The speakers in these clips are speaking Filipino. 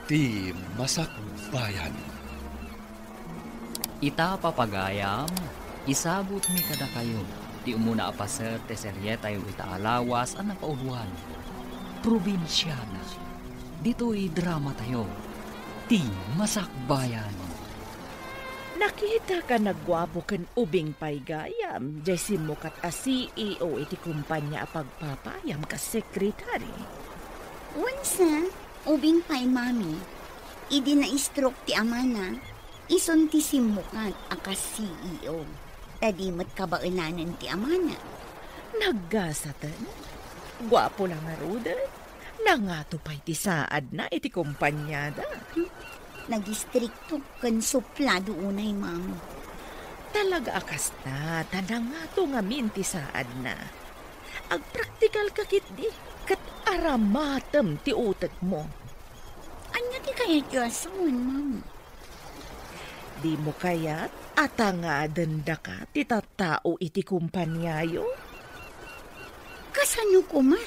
Ti Masakbayan. Ita papagayam, isabot mi kada kayo. Ti umuna apaser te serye tayo ita alawas ang napauluan. Probinsyana. Dito'y drama tayo. Ti Masakbayan. Nakita ka nagwapo ken ubing paygayam. Jaysin mo kat a CEO iti kumpanya pagpapayam ka sekretary. Unsa, ubing pay mami, idi na stroke ti amana, ison ti simukat aka CEO. Tadimot kabaulanan ti amana. Naggasatan. Gwapo lang nga rudan. Nangato pa'y ti saad na iti kumpanyada. Nagistrikto kan suplado unay mami. Talaga akas na, tanangato nga minti saad na. Ag praktikal kakit di, kat aramatam ti utat mo. Anya ti kaya Diyoson, mami? Di mo kaya't nga danda ka ti tattao iti kumpanyayo? Kasano ko ma?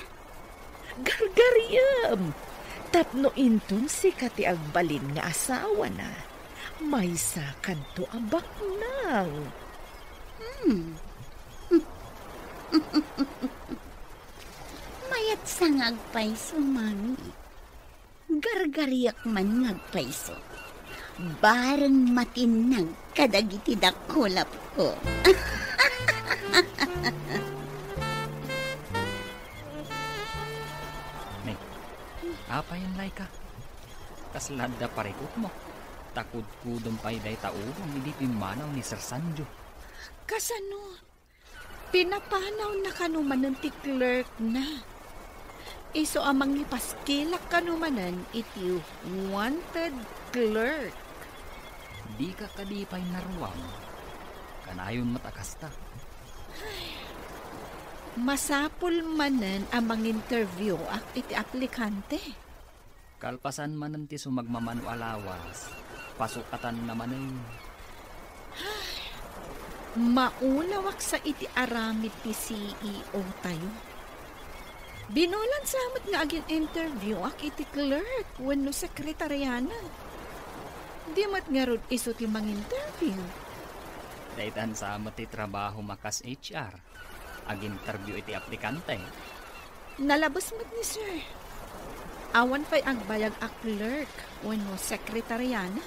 Gargariyam! Tapno intun si kati agbalin nga asawa na. May sakan to abak nang. Mayat sa ngagpaiso, mami. Gargariyak man ngagpaiso. Bareng matinag kadagiti dakulap ko. Apa yan, Laika? Kaslada parikot mo. Takod ko dumpay day tao ang hindi pimanaw ni Sir Sanjo. Kasano? Pinapanaw na kanumanan ti clerk na. Iso amang ipaskilak kanumanan iti wanted clerk. Di ka kadipay naruwang. Kanayon matakasta. Masapul manen amang interview ak iti aplikante. Kalpasan man ti sumagmamano alawas. Pasukatan naman ay. Maulawak sa iti aramid ti CEO tayo. Binulan samat nga agin interview ak iti clerk wenno sekretaryana. Di mat nga rod iso ti mang-interview. Daytan sa ti trabaho makas HR. Ag-interview iti aplikante. Nalabas mat ni sir. Awan pa'y agbayag a clerk wenno sekretaryana.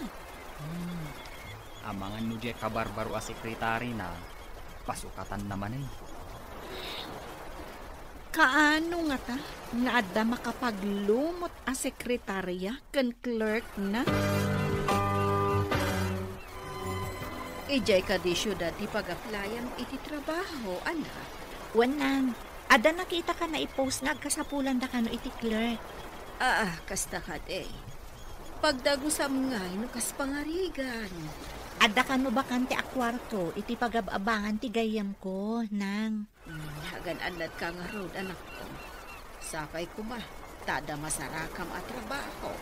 Amangan no di kabarbaro a sekretary na pasukatan naman eh. Kaano nga ta? Nga adda makapaglumot a sekretarya ken clerk na? Ijay ka di syudad ti pag-applyan iti trabaho, anak. Wanang, ada nakita ka na i-post nga kasapulan da kano iti clerk. Kasta ka day. Pagdagusam nga, kas pangarigan. Ada kano bakante a kwarto, iti pag-abangan ti gayam ko, nang. Hagan anad ka nga road, anak ko. Sakay ko ba, tada masarakam at trabaho.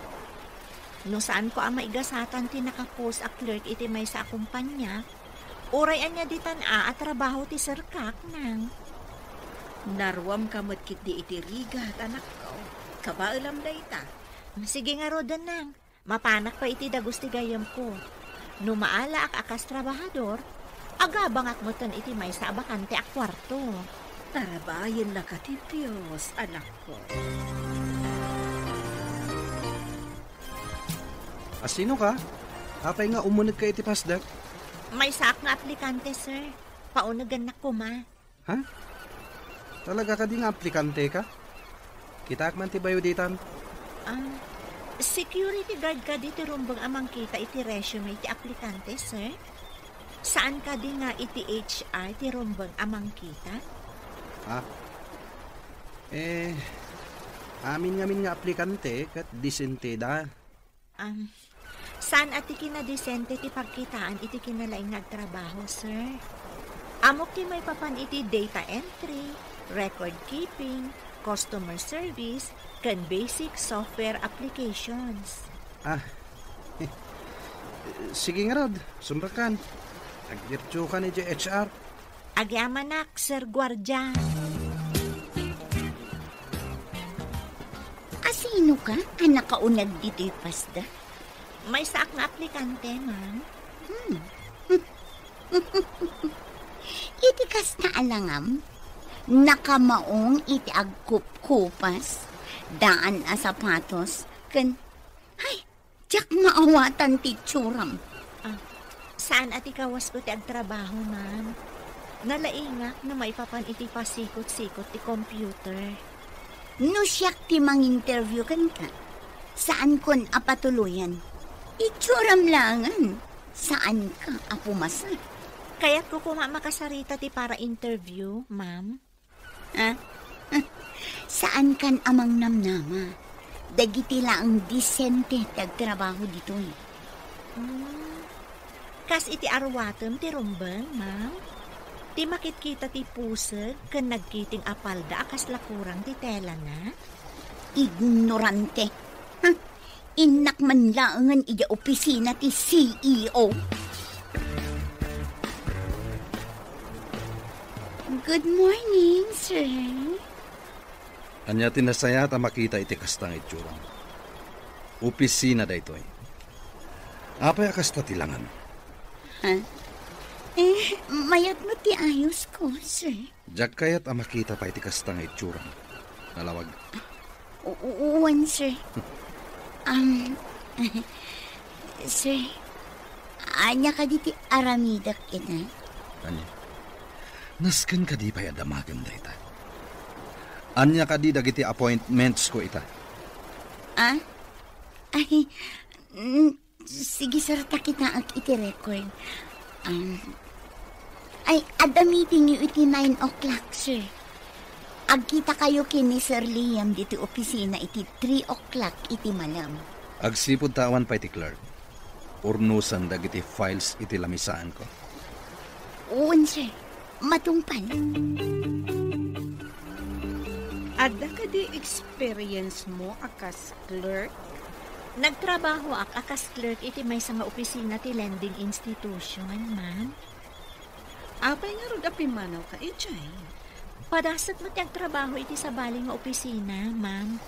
No saan ko ang maigasatan ti nakapost a clerk iti may sa kumpanya, urayan niya ditan at trabaho ti Sir Kak, nang. Narwam kamot kit di iti rigat, anak ko. Kabailam da ita. Sige nga rodan, nang. Mapanak pa iti dagos ti gayam ko. No maala ak akas trabahador, agabang ak moton iti may sa abakante a kwarto. Tarabayan na ka ti Diyos, anak ko. Sino ka? Apay nga umunag ka iti pasdak? May saak nga aplikante, sir. Paunagan na ko, ma. Ha? Talaga ka di nga aplikante ka? Kita man ti bayo ditan? Security guard ka dito rumbang amang kita iti resume iti aplikante, sir. Saan ka di nga iti HR iti rumbang amang kita? Amin nga aplikante kat disentida. Saan ati kinadisente ti pagkitaan iti kinalaing nagtrabaho, sir? Amok ti may papan iti data entry, record keeping, customer service, kan basic software applications. Sige nga rod, sumrakan. Agdirtyo ka ni HR. Agyamanak, Sir Guardia. Sino ka? Anak kaunag dito'y pasda? May saak na aplikante, ma'am. Iti kas na alangam, nakamaong iti agkup-kupas, daan a sapatos, ay, jak maawatan ti tsuram. Saan at ikawas ko ti agtrabaho, ma'am? Nalaingak na maipapan iti pasikot-sikot ti computer. No siyak ti mang-interview kan ka, saan kon apatuluyan? Itsuram langan, saan ka apumasa? Kaya't ko makasarita ti para interview, ma'am. Saan kan amang namnama? Dagiti laang disente tagtrabaho dito eh. Kas iti arwatem ti rumbeng, ma'am. Ti makit-kita ti puseg ken nagkiting apalda akas lakurang ti tela na. Ignorante. Inak man laangan iya opisina ti CEO. Good morning, sir. Anya tinasaya ta makita iti kastang itsurang. Opisina da ito eh. Apay akasta tilangan. Mayat mo ti ayos ko, sir. Jak kayat makita pa iti kastang itsurang. Nalawag. Uwan, sir. Sir, anya ka di ti aramidak ina? Anya? Nasken ka di pa yadamagan da ita. Anya ka di dagiti appointments ko ita. Ay, sige sir, takita ang iti record. Ay, ada meeting yu iti 9 o'clock, sir. Agkita kayo kini Sir Liam diti opisina iti 3 o'clock iti malam. Agsipod tawan pa iti clerk. Urnusan dagiti files iti lamisaan ko. Uwan, sir. Matungpan. Ada ka di experience mo akas clerk? Nagtrabaho akas clerk iti may nga opisina ti lending institution, ma'am. Apay nga rod apimanaw ka, Ejay. Padasat mo ti agtrabaho iti sa baling nga opisina, ma'am.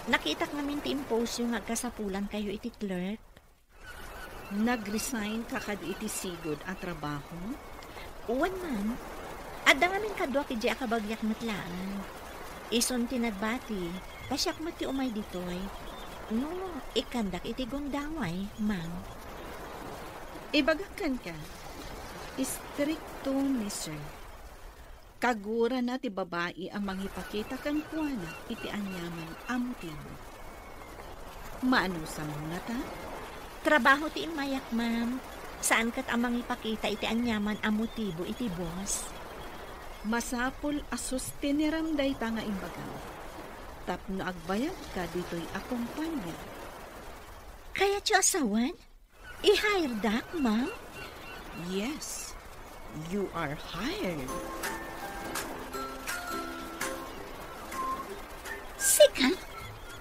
Nakita namin ti impose yung agkasapulan kayo iti clerk. Nag-resign ka kad iti sigod at trabaho? Uwan, ma'am. Adda ngamin kadwa iti akabagyak matlaan. Ison ti nagbati, pasyak mo ti umay ditoy. No, ikandak iti gongdaway, ma'am. Ibagakan ka. Istrikto ni sir. Kagura na ti babae ang mangipakita kan kuwana iti anyaman amutino. Maano sa mga ta? Trabaho ti imayak, ma'am. Saan kat amang ipakita iti anyaman amutibo iti boss? Masapul asus tiniramday ta nga imbagaw. Tapno agbayad ka dito'y akumpanya. Kaya ti asawan? I-hire dak, ma'am? Yes, you are hired. Sika,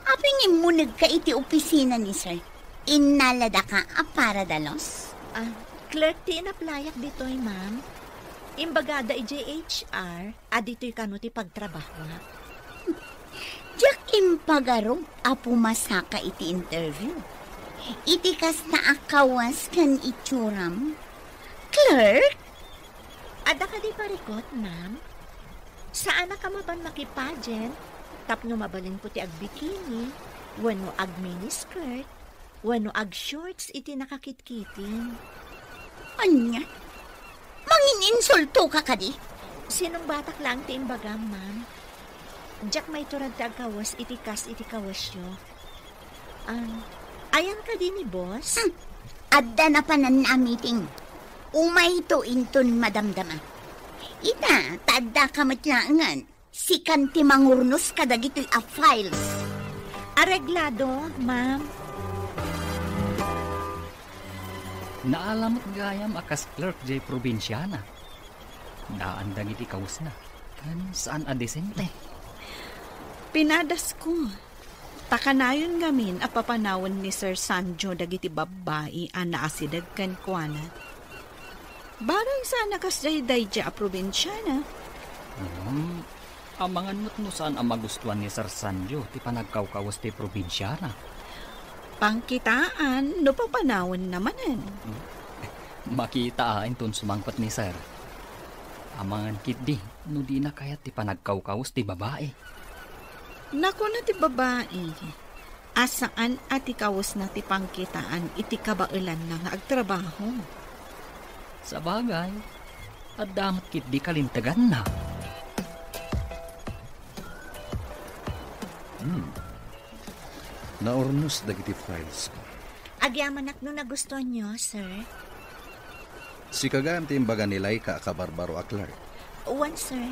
apingin mo ka iti opisina ni sir. Inalada ka para dalos? Clerk ti inaplayak dito'y, ma'am. Imbagada i-JHR, dito'y kano ti pagtrabaho. Diyak impagaro apumasaka iti interview. Iti kas na akawas kan itsuram. Clerk? Ada ka di parikot, ma'am? Saan na ka maban makipagen? Tapno mabalin po ti ag-bikini, wano ag-miniskirt, wano ag-shorts iti nakakitkitin. Anya? Mangin-insulto ka kadi? Sinong batak lang ti imbaga, ma'am? Diyak may turad ti agkawas iti kas iti kawasyo. Ayan ka din ni boss? Adda na panan na meeting. Umay to inton madamdama. Ita, tadda ka matyaangan. Sikan ti mangurnos kadagito'y a files. Areglado, ma'am. Naalamot gayam akas clerk jay probinsyana. Naandang iti kaus na. Kan saan adesente? Pinadas ko. Takanayon ngamin apapanawan ni Sir Sanjo dagiti babae ang naasidag kan kuana. Barang sana kas day a probinsyana. Amangan mo't no saan ang magustuhan ni Sir Sanjo ti panagkawkawas ti probinsya na. Pangkitaan, no papanawon namanan. Makita inton sumangkot ni Sir. Amangan kit di, no di na kayat ti panagkawkawas ti babae. Naku na ti babae. Asaan at ikawas na ti pangkitaan iti kabailan na nga agtrabaho. Sa bagay, at damat kit di kalintagan na. Naornos dagiti files ko. Agyamanak no nagustuhan nyo, sir. Si kaganti imbaga nilay ka akabarbaro a Clark. Uwan, sir.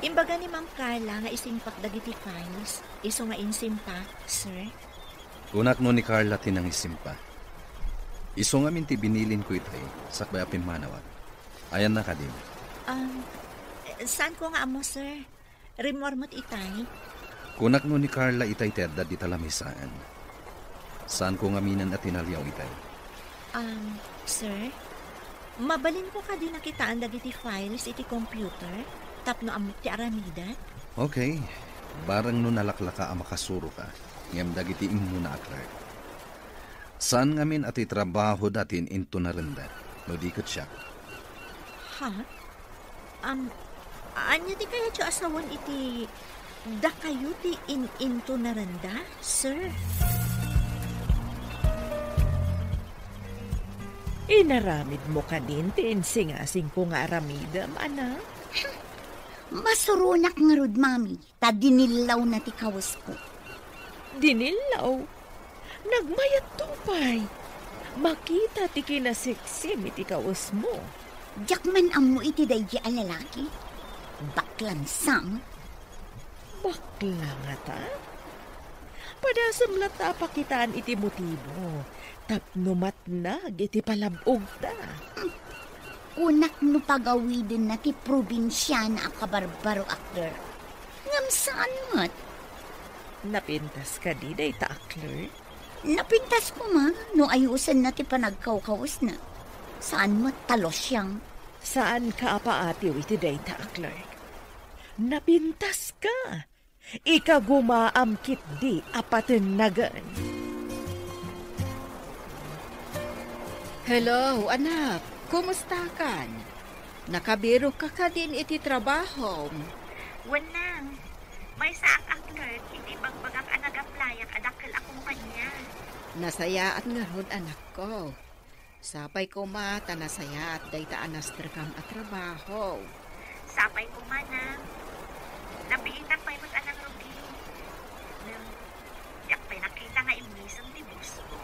Imbaga ni Ma'am Carla nga isimpak dagiti files. Iso nga insimpa, sir. Unak no ni Carla tinang isimpa. Iso nga minti binilin ko itay sakbay apin manawag. Ayan na kadim. Saan ko nga amo, sir? Rimormot itay. Kunak no ni Carla itay tedda di talamisaan. Saan ko nga minan at tinalyaw itay? Sir? Mabalin ko ka din nakitaan dagiti files iti computer tapno amok ti aramida? Okay. Barang no nalaklaka ang makasuro ka. Ngam dagiti imo na Clark. Saan nga min ati trabaho datin into na renda? No di kat siya. Ha? Anya ti kaya tiyo asawan iti da kayo ti into na renda, sir? Inaramid mo ka din, tinsingasing ko nga aramidam, anak. Masurunak nga rod, mami. Ta dinilaw na ti kawas ko. Dinilaw. Nagmayat tupay. Makita ti kinasiksim iti kawas mo. Jakman amo iti daydi a lalaki. Baklansang. Bakla nga ta? Padasam lata pakitaan iti motibo. Tapnumat na, iti palabog ta. Unak no pagawidin na ti probinsya na akabarbaro akler. Ngam saan mat? Napintas ka di day ta akler? Napintas ko ma, no ayusan na ti panagkawkawas na. Saan mat talos siyang? Saan ka apaatiw iti day ta akler? Napintas ka. Ikagumaam kit di apatin nagan. Hello, anak. Kumusta ka? Nakabiro ka din iti trabaho. Wanang, may saak ang clerk, hindi bagbagak ang nag-applyak adakil akong kanya. Nasaya at ngarod anak ko. Sapay ko mata nasaya at dayta anastrikam at trabaho. Sapay ko manang, nabiitang pa'y mag-anang rugi. Nang, yak pa'y nakita nga imisang ti boss ko.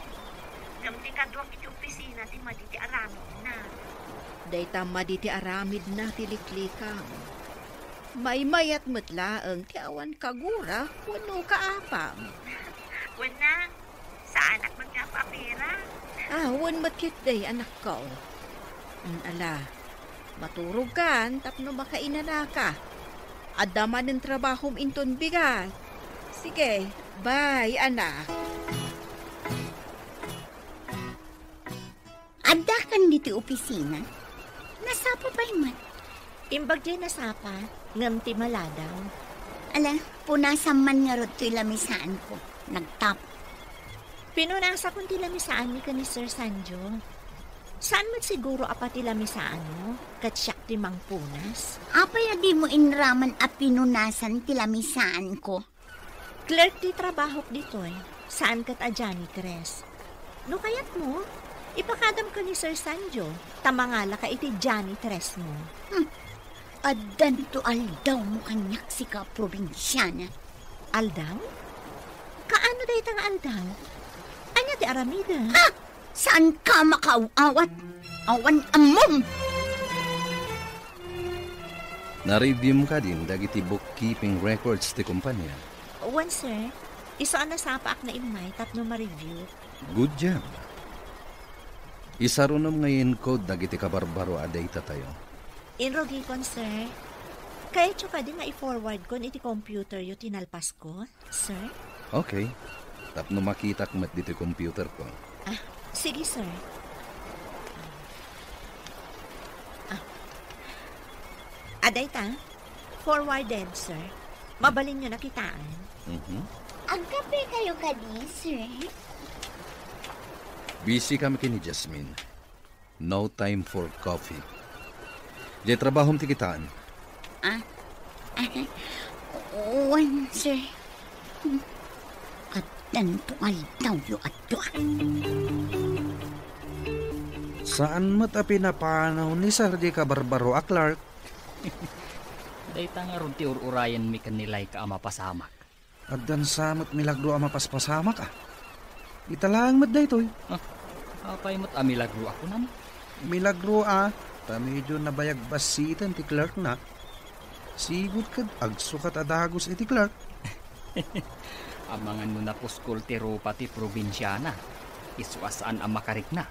Gamti kadwang iti opisina ti maditi aramid na. Dayta maditi aramid na tiliklikang. May-mayat matlaang ti awan kagura wano kaapam. Wanang, sa anak magkapapira? Wan matkit day anak ko. Ala, maturog kan tapno makainana ka. Adaman ng trabahom inton bigat. Sige, bye anak. Adda kan diti opisina? Nasapa pa'y mat? Imbag di nasapa, ngam ti maladaw. Ala, punasan man nga rod to'y lamisaan ko. Nagtap. Pinunasa kong tilamisaan ni ka ni Sir Sanjo. Saan mo't siguro apa tilamisaan mo? Katsyak ti mangpunas? Apay adi mo inraman a pinunasan tilamisaan ko. Clerk ti trabahok ditoy. Saan kat a janitress? No kayat mo, ipakadam ka ni Sir Sanjo. Tamangala ka iti janitress mo. Adan to aldaw mo kanyak si ka probinsyana. Aldaw? Kaano day tang aldaw? Anya ti aramida? Ha? Saan ka makaawat? Awan amom! Na-review mo ka din dagiti bookkeeping records ti kumpanya. Wan, sir. Iso na sapaak na imay tapno ma-review. Good job. Isarunom ngayon code dagiti kabarbaro a data tayo. Inrogi kon, sir. Kaya tso ka din na i-forward kon iti computer yu tinalpas ko, sir? Okay. Tapno makita kumat dito computer ko. Sige, sir. Aday ta? Forwarded, sir. Mabalin nyo nakitaan. Ang kape kayo kadi, sir. Busy kami kini Jasmine. No time for coffee. Di trabahom ti kitaan. Wan, sir. At tanto aldaw yu at Saan mo't pinapanaw ni Sir di ka barbaro a Clark? Dayta nga ron ti ururayan mi kanilay ka ama pasamak. At dan samot milagro ang mapaspasamak Italang mat da ito'y. Apay mo't amilagro ako nam. Milagro ta medyo nabayag basitan ti Clark na. Sigud kad agsukat adagos iti Clark. Amangan mo na puskol ti rupa ti probinsyana. Isuasaan ang makarik na.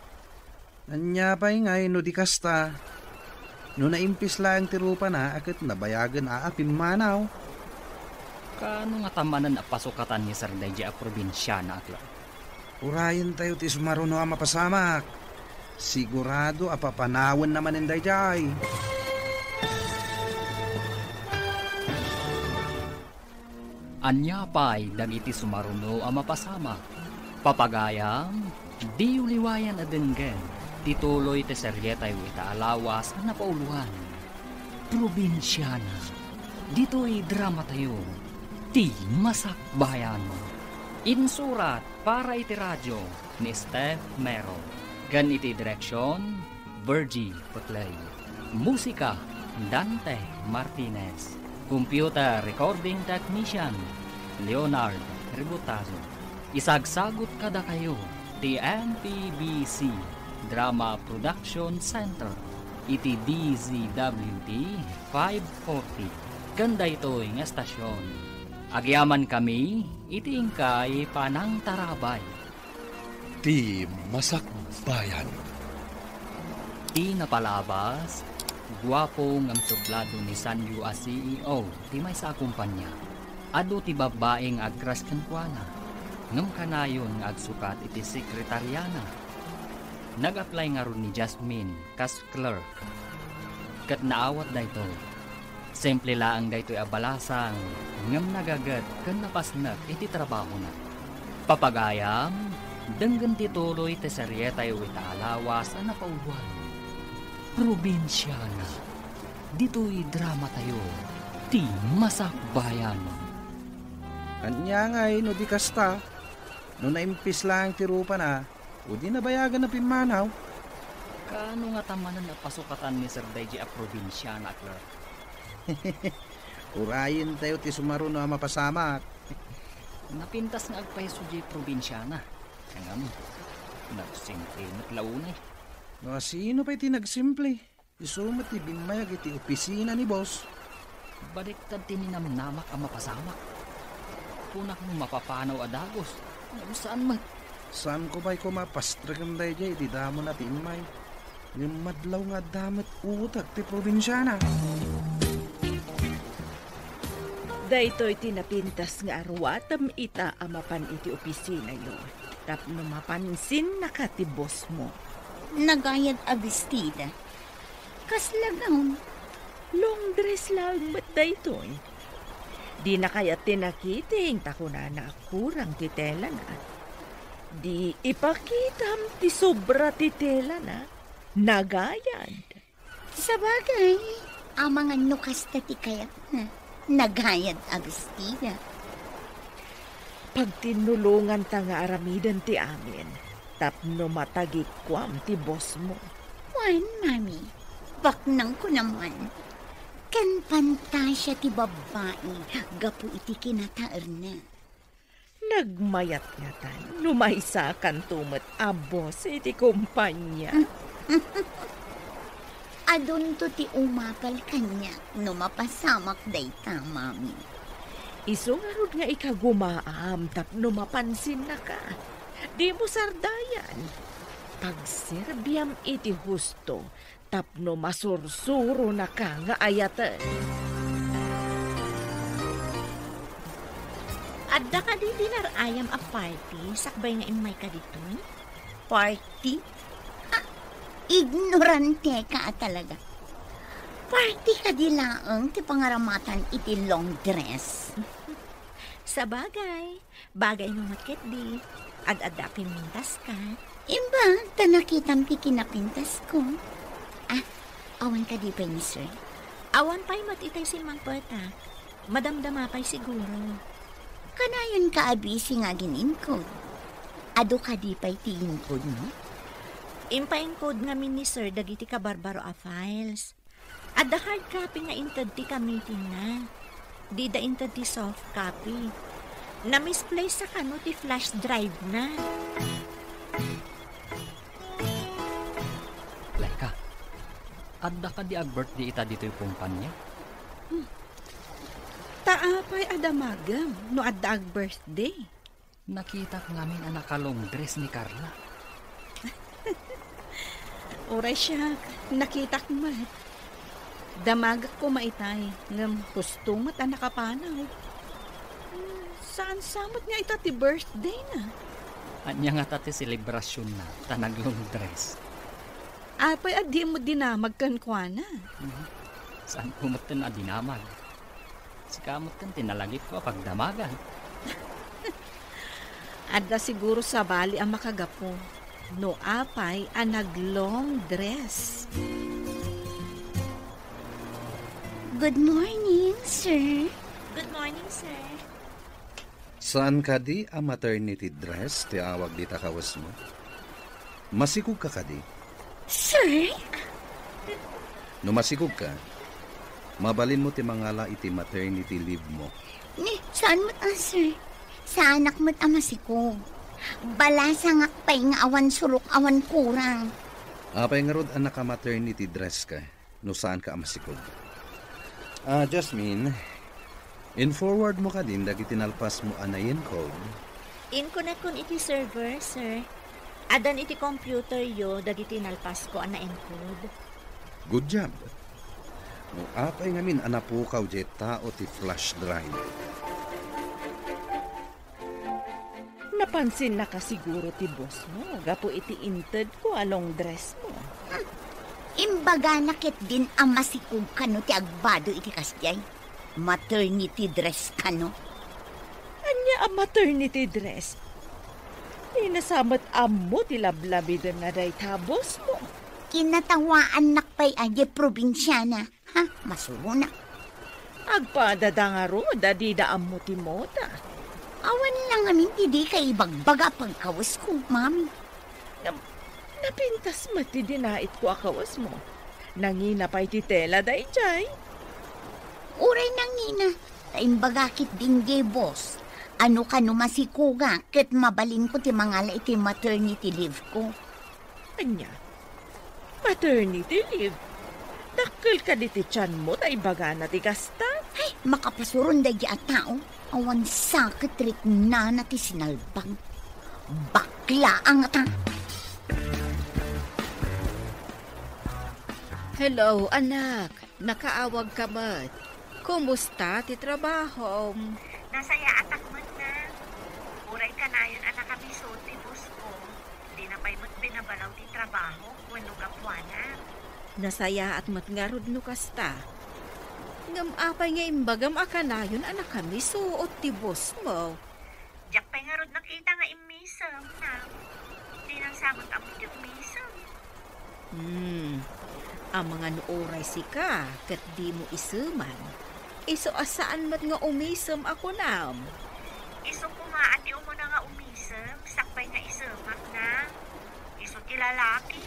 Anya pa'y ngay no di kasta. No naimpis lang ti rupa na akit nabayagan aapin manaw. Kano nga tamanan na pasukatan ni Sir Deji a probinsyana at lang. Urayan tayo ti sumaruno ang mapasamak. Sigurado apapanawan naman ng dayjay. Anya pa'y dagiti sumaruno ang mapasama. Papagayam, di uliwayan adenggen. Tituloy te seryetay wita alawas ang napauluhan. Probinsyana. Dito'y drama tayo. Ti masakbayan. Insurat para iti radyo ni Steph Mero. Gan iti direksyon, Virgie Putlay. Musika, Dante Martinez. Computer Recording Technician, Leonard Ributazo. Isagsagot kada kayo, the NPBC Drama Production Center, iti DZWD 540. Ganda ito'y nga estasyon. Agyaman kami, iti ingkay panang tarabay. Ti masakbayan. Ti napalabas, guwapo ng suplado ni Sanyu a CEO, ti may sa kumpanya. Ado ti babaeng agras kankwana, ngam kanayon nga agsukat iti sekretaryana. Nag-apply nga ron ni Jasmine kas clerk. Kat naawat da ito. Simple laang da ito'y abalasang, ngam nagagat kan napasnak iti trabaho na. Papagayam, denggan tituloy ti seryetay wita alawas ang napauluan. Probinsyana. Dito'y drama tayo. Ti masakbayan. Anya ngay no di kasta. No naimpis lang ti rupa na. O di nabayagan na pimanaw. Kano nga tamanan na pasukatan ni Sir Deji a probinsyana, Clark? Urayin tayo ti sumaruno ang mapasamak. Napintas nga agpaiso di probinsyana. Kangam, nagsimple natlaunay. No, sino pa'y tinagsimple? Isumat ti bimayag iti opisina ni boss. Baliktad tininamnamak ang mapasamak. Punak mo mapapanaw adagos. Saan man? Saan ko ba'y kumapastragan dahi jay? Di damo na timay. Yung madlaw nga damat utak ti probinsyana. Daytoy tinapintas nga arwatam ita amapan iti opisina yo. Tapno mapansin na ka ti boss mo. Nagayad a bestida. Kaslagaw. Long dress lang ba't daytoy? Di na kaya tinakiting takuna na kurang titela na. Di ipakitam ti sobra titela na. Nagayad. Sa bagay, ang mga nukas ti kayat na. Nagayad a bestida. Pag tinulungan ta nga aramidan ti amin, tapno matagikwam ti boss mo. Wan, mami. Baknang ko naman. Kan pantasya ti babae, gapu iti kinataer na. Nagmayat nga tan, numaysa kan tumet a boss iti kumpanya. Adun to ti umapal kanya, no mapasamak dayta, mami. Isungarod nga ikagumaam, tapno mapansin na ka. Di mo sardayan. Pagserbiam iti husto, tapno masursuro na ka nga ayatan. Adda ka di dinar ayam a party, sakbay nga imay ka dito. Party? Ignorante ka talaga. Party ka di laang ti pangaramatan iti long dress. Sa bagay, bagay no matkit di. Ad-adda pimintas ka. Iba, tanakitam ti kinapintas ko. Awan ka di pa ni sir. Awan pa'y matitay si Mang Peta. Madamdama pa'y siguro. Kanayon ka abisi nga gininkod. Ado ka di pa'y ti inkod mo? Impaingkod nga min ni Sir dagiti ka Barbaro a files. At the hard copy nga inted ti ka meeting na. Di da inted ti soft copy. Na-misplace sa kano ti flash drive na. Laika, adda ka di ag-birthday ita dito yung kumpanya? Taapay adamagam no adda ag birthday. Nakita ko ngamin ang nakalong dress ni Carla. Oray siya, nakita ko mat. Damag ko maitay, ngam gusto mat ang nakapanaw. Saan samot nga ita ti birthday na? Anya nga tati selebrasyon na, tanaglong dress. Apay adi mo dinamag kankwana. Saan kumatan na dinamag? Si kamot kan tinalagip ko pagdamagan. Adda siguro sa bali ang makagapo. No apay ang naglong dress. Good morning, sir. Good morning, sir. Saan ka di ang maternity dress ti awag di takawas mo? Masikog ka ka di? Sir? No masikog ka, mabalin mo ti mangala iti maternity leave mo. Saan mo't sir? Sa anak mo't masikog. Balasa nga pa'y nga awan surok awan kurang. Apay nga rod ang naka-maternity dress ka, no saan ka masikog. Jasmine, in-forward mo ka din dagi tinalpas mo anayin code. In-connect kun iti server, sir. Adan iti computer yo, dagiti nalpas ko ana encode. Good job. No apay nga min anapukaw jet tao ti flash drive. Napansin na ka siguro ti boss mo. Gapo iti inted ko along dress mo. Imbaga nakit din ang masikog kano ti agbado iti kasyay. Maternity dress kano. Anya ang maternity dress? Inasamat amo ti lablabidan na day tabos mo. Kinatawaan nakpay aye probinsyana. Ha? Masuro na. Agpadada nga ro, dadida amo ti mota. Awan lang amin hindi kay bagbaga pagkawas ko, mami. Napintas mati dinait ko akawas mo. Nangina pa'y ti tela day jay. Uray nangina, taimbagakit din gay boss. Ano ka no masikuga, ket mabalin ko ti mangala iti maternity leave ko. Anya, maternity leave? Dakkel ka di ti tiyan mo, taibaga na ti kasta? Ay, makapasuron day at tao. Awan sakit rik na ti sinalbang. Bakla ang ata. Hello, anak. Nakaawag ka ba't? Kumusta ti trabaho? Nasaya atak man na. Uray ka na yun anak kami so ti boss ko. Di na pa'y mo't binabalaw ti trabaho wano kapwana. Nasaya at matngarod no kasta. Ngam apay nga imbagam akanayon anak kami suot ti boss mo. Diyak pa'y nga rod nakita nga imisam na. Di nang sabot amo ti umisam. Ang mga nooray sika, kat di mo isuman. Iso asaan mat nga umisam ako nam? Iso ko nga ati mo na nga umisam, sakpay nga isumak na. Iso ti lalaki.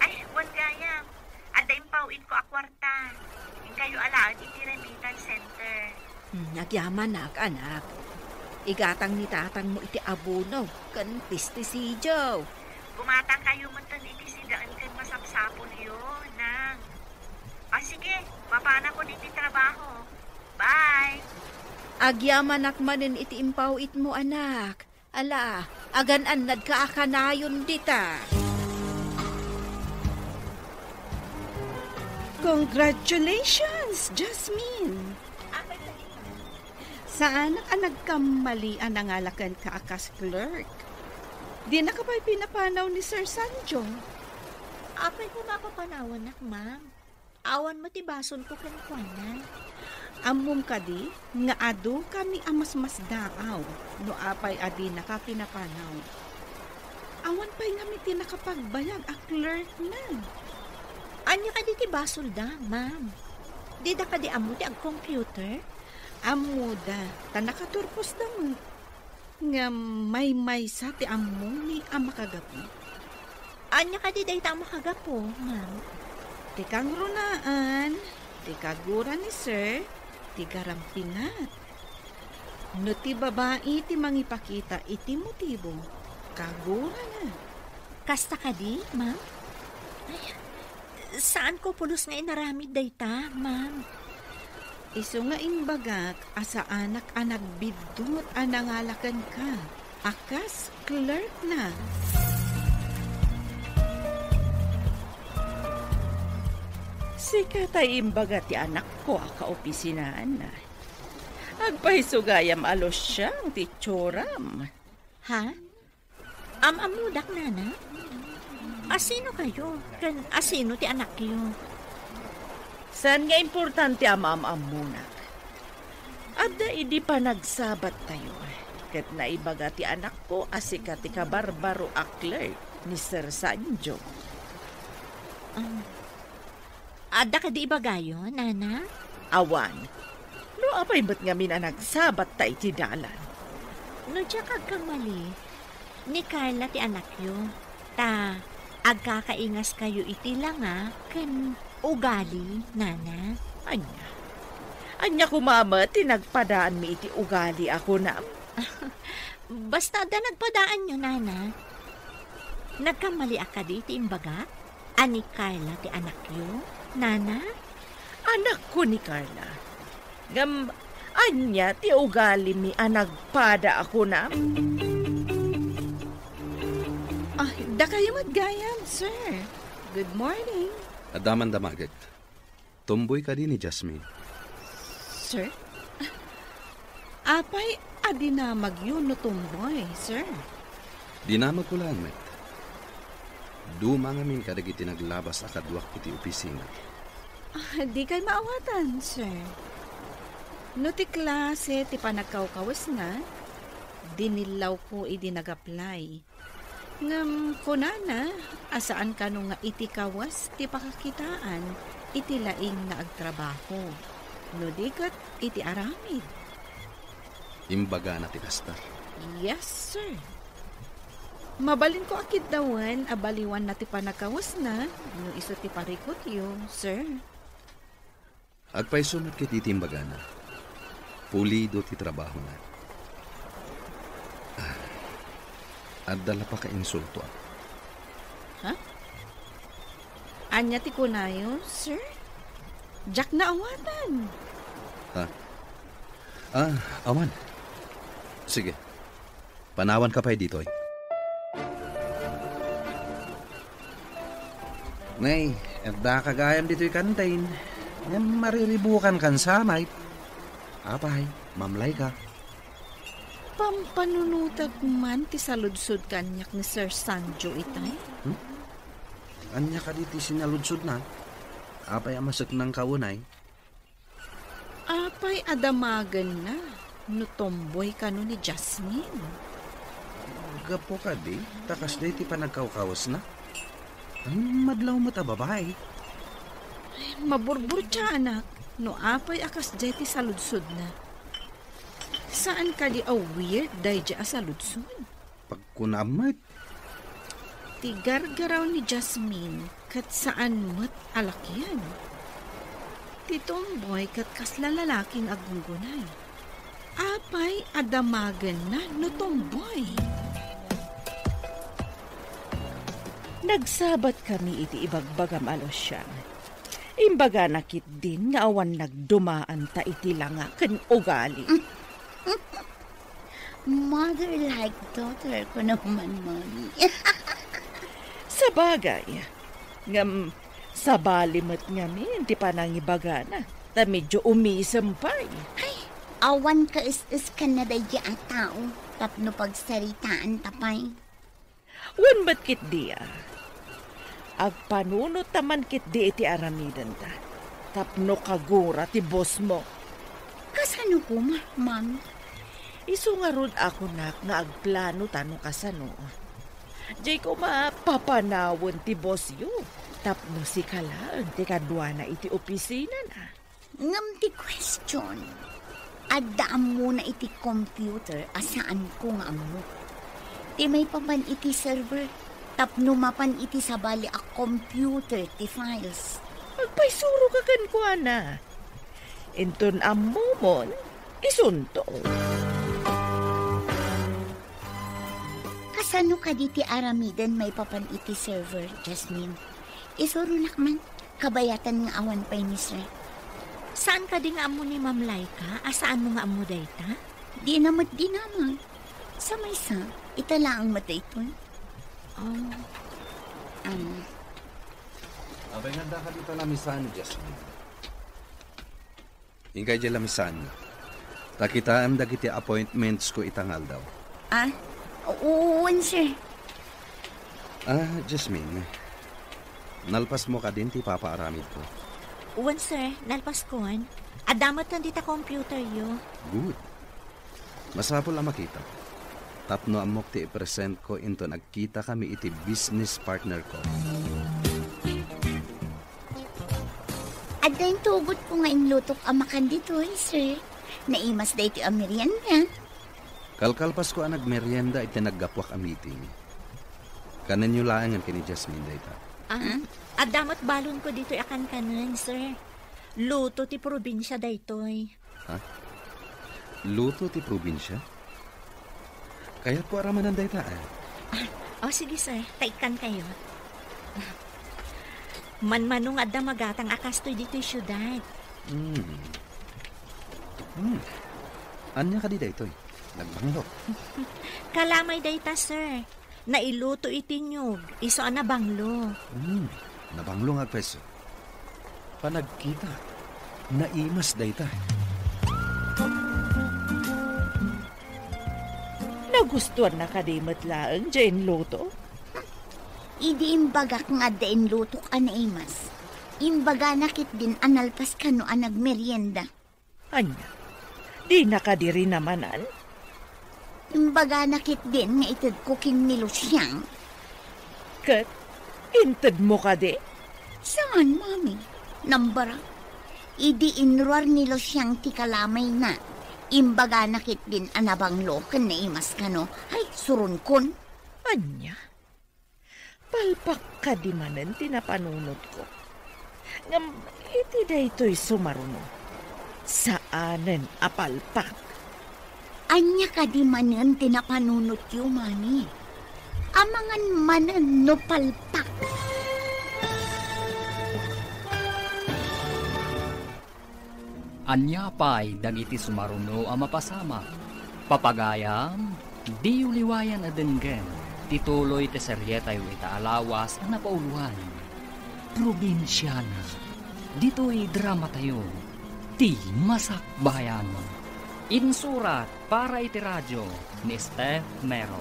Ay, wan gayam. Ada impawin ko akwarta. Yung kayo alaan iti remittance center. Nagyaman anak. Igatang ni tatang mo iti abuno, kan pistisijo. Gumatang kayo man tan iti sidaan kan masapsapol yun, nang. Sige, papana ko diti trabaho. Bye! Agyaman akmanin iti impawit mo anak. Ala, agan-anad ka akanayon dita. Congratulations, Jasmine! Saan ka nagkamalian ang alakan ka akas clerk? Di na ka ba'y pinapanaw ni Sir Sanjo? Apay ko mapapanawan nak, ma'am. Awan mo ti basol ko kankwana. Amom ka di, nga ado kami amas daaw, no apay adi nakakinapanaw. Awan pa'y nga mi tinakapagbayag a clerk na. Anya ka di ti basol da, ma'am? Di da ka di amo ti ag computer? Amuda, ta nakaturpos da mo. Nga may sa ti among ni amakagapi. Anya ka di dayta makagapo, ma'am? Ti kang runaan, ti kagura ni sir, ti garampingat. No ti babae ti mangipakita iti motibo, kagura na. Kasta ka di, ma'am? Ay, saan ko pulos nga inaramid dayta, ma'am? Iso nga imbagak, asa anak bidot anangalakan ka. Akas clerk na. Sika tay imbaga ti anak ko akaopisinaan na. Agpahisugayam alos siyang ti tsoram. Ha? Amudak, nana? Asino kayo? Kan asino ti anak kayo? Saan nga importante amam muna? Adda idi pa nagsabat tayo. Ket naibaga ti anak ko asika ti kabarbaro a clerk ni Sir Sanjo. Adda ka di ibagayo, nana? Awan. No apay ba't nga mina nagsabat ta iti dalan? No diya kag kang mali. Ni Carla ti anak yo. Ta, agkakaingas kayo iti lang kan ugali, nana. Anya kumama, tinagpadaan mi iti ugali ako na. Basta da nagpadaan nyo, nana. Nagkamali ka di ti imbaga? Ani Carla ti anak yo, nana? Anak ko ni Carla. Anya ti ugali mi anagpada ako na. Da kayo magayam, sir. Good morning. Adaman damagit. Tumboy ka din ni Jasmine. Sir? Apay, adi na magyun no tumboy, sir. Di na magkulaan, met. Dumangamin ka dagiti naglabas akadwak iti opisina. Di kay maawatan, sir. No ti klase ti panagkawkawas na, dinilaw ko idi nag-apply. Ngam kunana, asaan ka nung nga iti kawas ti pakakitaan, iti laing na agtrabaho. No dikat iti aramid. Imbaga na ti kastar. Yes, sir. Mabalin ko akid dawan, abaliwan na ti panakawas na, no iso ti parikot yo, sir. Agpay sumat kiti imbaga na. Pulido ti trabaho na. At dala pa ka insulto ako. Ha? Anya ti kunayo, sir? Jack na awatan. Ha? Awan. Sige. Panawan ka pa'y dito. Nay, erda kagayam dito'y kantain. Yan mariribukan kan samay. Apay, mamlay ka. Pampanunutag man ti saludsod kanyak ni Sir Sanjo itay. Anya ka diti sinaludsod na. Apay amasak ng kaunay. Apay adamagan na. No tomboy ka no ni Jasmine. Gapo ka di. Takas di ti panagkawkawas na. Ang madlaw mo ta babae. Maburbur siya anak. No apay akas jay ti saludsod na. Saan ka di weird day dya saludsod? Pagkunamat. Ti gargaraw ni Jasmine kat saan mo't alakyan. Ti tomboy kat kasla lalaking agunggunay. Apay adamagan na no tomboy. Nagsabat kami iti ibagbagam alos siya. Imbaga nakit din nga awan nagdumaan ta iti langa ken ugali. Mother like daughter ko naman, Mommy. Sa bagay, ngam sa balimot ngamin, di pa nangibaga na, ta medyo umisampay. Ay, awan ka is ka na day a tao, tapno pagsaritaan tapay. Wan ba't kit diya? Agpanunot taman kit di iti aramidan ta. tapno kagura ti boss mo. Kasano ko, ma'am? Iso nga rod ako nga agplano tanong kasano. Jay ko mapapanawon ti boss yu. Tapno si kalaan ti kadwa na iti opisina na. Ngam ti question. Addaam mo na iti computer asaan ko nga mo. Ti may papan iti server. Tapno mapan iti sabali a computer ti files. Magpaisuro ka kan ko, ana. Inton amumon, isunto. Kasano ka di ti aramiden may papan iti server, Jasmine? Isuro nakman, kabayatan nga awan pa'y misre. Saan ka di nga amo ni Ma'am Laika? Asaan mo nga amo dayta? Di namat di naman. Sa may sa, itala ang matay ito. Abay nga ka dito lamisan, Jasmine. Ingkay di lamisan. Takitaan dagiti appointments ko itangal daw. Uwan, sir. Jasmine. Nalpas mo ka din ti papaaramid ko. Uwan, sir. Nalpas kon. Adamat lang dita computer yo. Good. Masapol ang makita. Tapno amok ti i-present ko into nagkita kami iti business partner ko. At yung tugot ko nga inlutok amakan dito, sir. Naimas da ito ang merienda. Kalkalpas ko ang nagmerienda iti naggapwak ang meeting. Kanan nyo laangan kini Jasmine dayta. Adamat balon ko dito akan kanan, sir. Luto ti probinsya daytoy. Luto ti probinsya? Kaya ko aramanan dayta Sige, sir. Taikan kayo. Manmanong adda magatang akastoy dito yung syudad. Anya ka di daytoy? Nagbanglo. Kalamay dayta, sir. Nailuto itinyog. Iso na banglo. Nabanglo nga peso. Panagkita. Naimas dayta. Nagustuhan na kadimot laang Jane Luto? Idi imbagak nga dain lutok an naimas. Imbaga nakit din analpas ka no ang nagmerienda. Anya, di nakadiri namanan? Imbaga nakit din nga itad cooking ni Luciang. Kat, inted mo ka di? Saan, mami? Nambara? Idi inruar ni Luciang ti kalamay na. Imbaga nakit din anabanglo kan naimas ka no. Ay, surun kon. Anya, palpak ka di manan tinapanunod ko. Ngam, iti da ito'y sumaruno. Saanen apalpak? Anya ka di manan tinapanunod yu, mami. Amangan manan no palpak. Anya pa'y dagiti sumaruno ang mapasama. Papagayam, di uliwayan adenggen. Tituloy te seryetay ita alawas ang napauluhan. Probinsyana. Dito'y drama tayo. Ti Masakbayan. Insurat para iti radyo ni Steph Mero.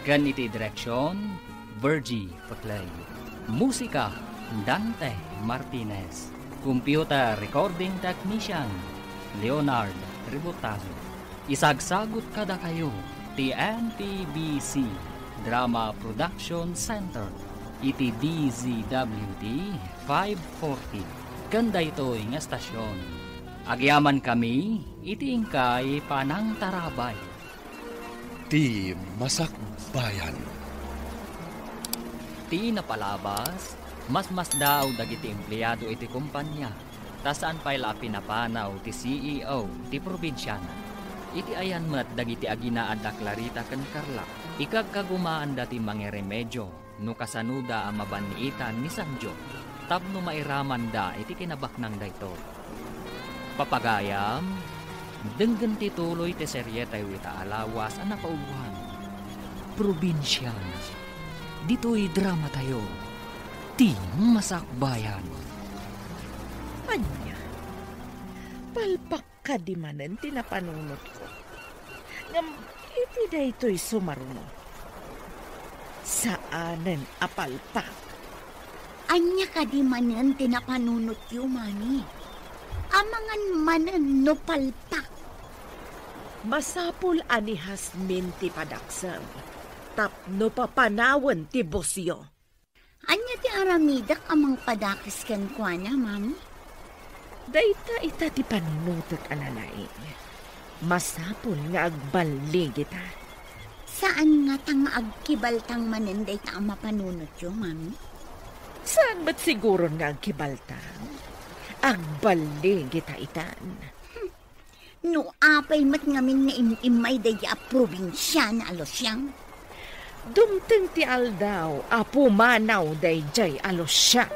Gan iti direksyon, Virgie Paclay. Musika, Dante Martinez. Computer Recording Technician, Leonard Ributazo. Isagsagot kada kayo, TNTBC Drama Production Center, iti DZWD 540. Kanda ito'y nga stasyon. Agyaman kami, iti ingkay Panang Tarabay. Ti Masakbayan. Ti napalabas, mas daw dagiti empleyado iti kumpanya. Tasaan pa'y la pinapanaw ti CEO ti probinsyana. Iti ayan mat dagiti aginaan da Clarita ken Carla. Ikagkagumaan dati mga remedyo no kasanuda ang mabaniitan ni Sanjo. Tapno mairaman da iti kinabaknang dayto. Papagayam, denggen tituloy ti seryetay wita alawas ang napauluhan. Probinsyana. Dito'y drama tayo. Ti Masakbayan. Anya, palpak ka di manan tinapanunod ko. Ngam, iti da ito'y sumaruno. Saanen apalpak? Anya ka di manan tinapanunot yu, mami. amangan manan no palpak. Masapul ani Hasmin ti padaksam. Tapno papanawan ti bosyo. Anya ti aramidak amang padakis kan kwa na, mami? Dayta ita ti panunutot analain. Masapul nga agbalig ita. Saan nga tang agkibaltang manenday ta ang mapanunot yo, mami? Saan ba't siguro nga agkibaltang? Agbalig ita itan. No apay mat ngamin nga imay daya probinsya na alosyang. Dumteng ti aldaw, apo manaw day jay alosyang.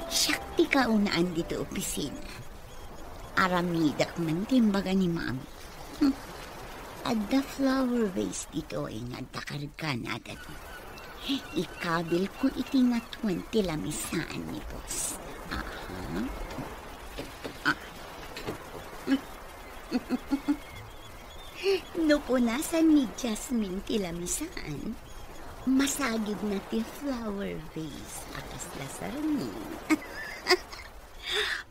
Syakti ka unaan dito opisina. Aramidak man timbaga ni mami. At the flower vase dito ay nagtakarga na agad. Ikabil ko iti nga 20 lamisaan ni boss. Aha. No punasan ni Jasmine ti lamisaan, masagid na ti flower vase akas lasarmin.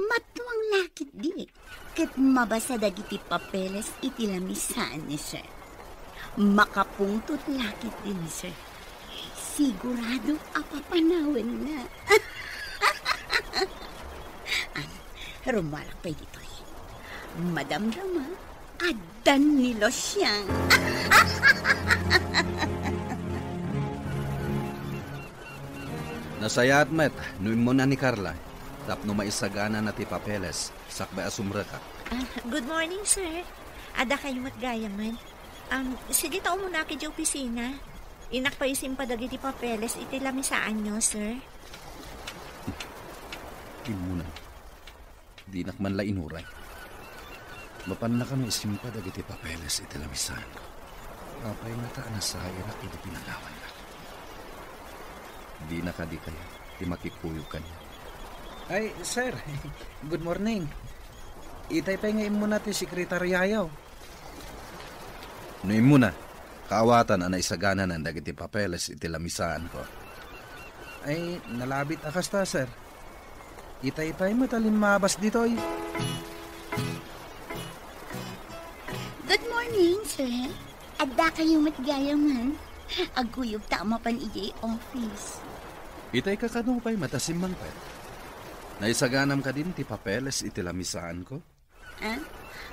Matuang lakit di, kat mabasa dagiti papeles iti lamisaan ni sir. Makapungtot lakit din sir. Sigurado apapanawan na. Rumalak pa dito eh. Madam Rama, adan ni Losyang. Nasayat met, nuin mo na ni Carla. Tapno maisagana na ti papeles. Sakbay asumra ka. Good morning, sir. Ada kayo matgayaman. Sige tao muna ki di opisina. Inak pa isim pa dagiti papeles iti lamisaan nyo, sir. Muna. Di nakman la inuray. Mapan na kami isimpa dagiti papeles iti lamisan ko. Apay na taan na sa irak iti pinagawan na. Di na ka di kayo. Di makikuyo ka niya. Ay, sir. Good morning. Itay pa ngayon muna ti sekretaryayaw. Nuin mo na. Kaawatan na isagana ng dagiti papeles iti lamisaan ko. Ay, nalabit akas ta, sir. Itay pa matalim mabas ditoy. Good morning, sir. Adda kayo matgayaman. Aguyog tama pan ijay office. Itay ka kanong pa'y matasimang pa. Naisaganam ka din ti papeles iti lamisaan ko.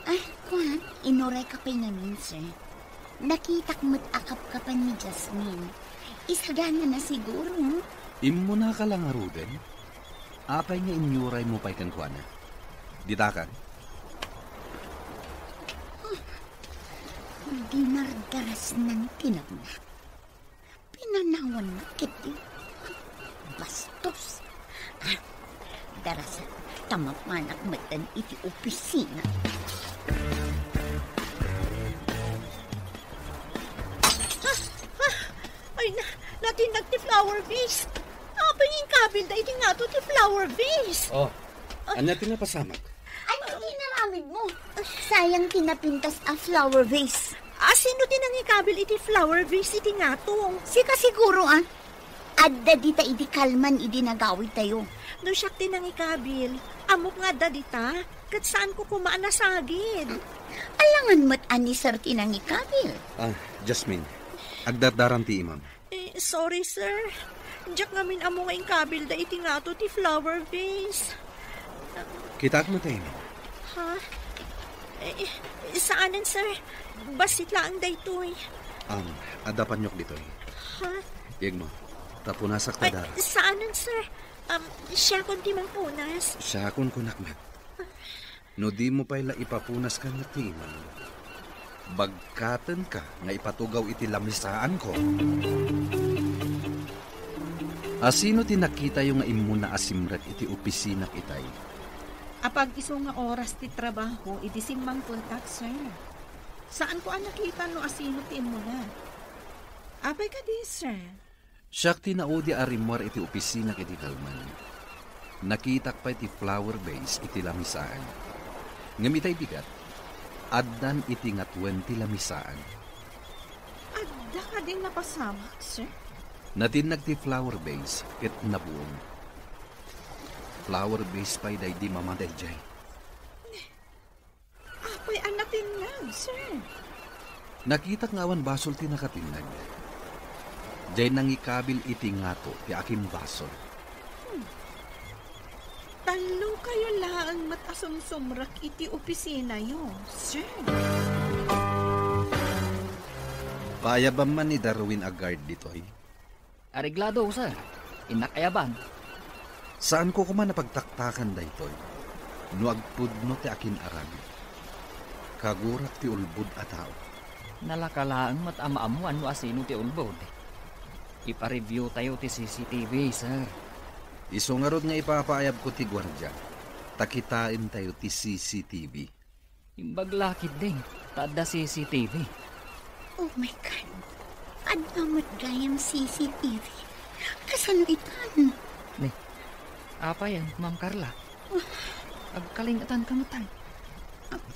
Ay, kuhan, inuray ka pa namin, sir. Nakitak mo't akap ka pa ni Jasmine. Isagana na siguro, no? Imo na ka lang aruden. Apay nga inyuray mo pa'y kankwana. Ditakan. Dinardaras ng tinagna. Pinanawan na kiti. Bastos. Darasan, tamapanak matan iti opisina. Ay, natinag ti flower vase. Apa yung kabil da iti nga to ti flower vase. Oh, anya tinapasamak? Ano ginaramid mo? Sayang tinapintas a flower vase. Sino tinangikabil iti flower vase iti nga to? Sika siguro, Adda dita iti kalman iti nagawid tayo. No siyak tinangikabil. Amok nga da dita. Kat saan ko kumaan na sagid? Alangan mo't ani sir tinangikabil. Jasmine. Agdardaran ti imam. Sorry, sir. Diyak ngamin amo nga kabil da iti nga to ti flower vase. Kitak mo tayo. Ha? Saanan, sir? Basit lang day to eh. Adapan nyok dito eh. Ha? Yeg mo. Tapunasak ta dara. Saanan, sir? Siya kon ti mang punas. Siya kon kunakmat. No di mo pa'y ipapunas ka na ti imam. Bagkatan ka nga ipatugaw iti lamisaan ko. Asino tinakita yung nga imuna asimret iti opisina kitay? Apag iso nga oras ti trabaho, iti simbang kontak, sir. Saan ko nakita no asino ti mo na? Apay ka di, sir. Siyak tinaudi arimwar iti opisina kiti kalman. Nakitak pa iti flower vase iti lamisaan. Ngamitay bigat, addan iti nga 20 lamisaan. Adda ka din napasamak, sir. Natinag ti flower vase ket nabuong. Flower base pa'y day di mamaday jay. Apay anatin lang, sir. Nakita nga awan basol ti nakatinag. Jay nang ikabil iti ngato ti akim basol. Talo kayo laang matasumsumrak iti opisina yo, sir. Payaban man ni Darwin agard ditoy. Areglado, sir. Inakayaban. Saan ko kuma napagtaktakan daytoy? No agpudno ti akin arami. Kagurak ti ulbud a tao. Nalakalaang matama-amuan no asino ti ulbod. Ipa-review tayo ti CCTV, sir. Isungarod nga ipapaayab ko ti gwardya. Takitain tayo ti CCTV. Imbaglakid din. Tada CCTV. Oh my God. Adamat gayam CCTV. Kasano itan? Apa yan, Ma'am Carla? Agkalingatan ka matay.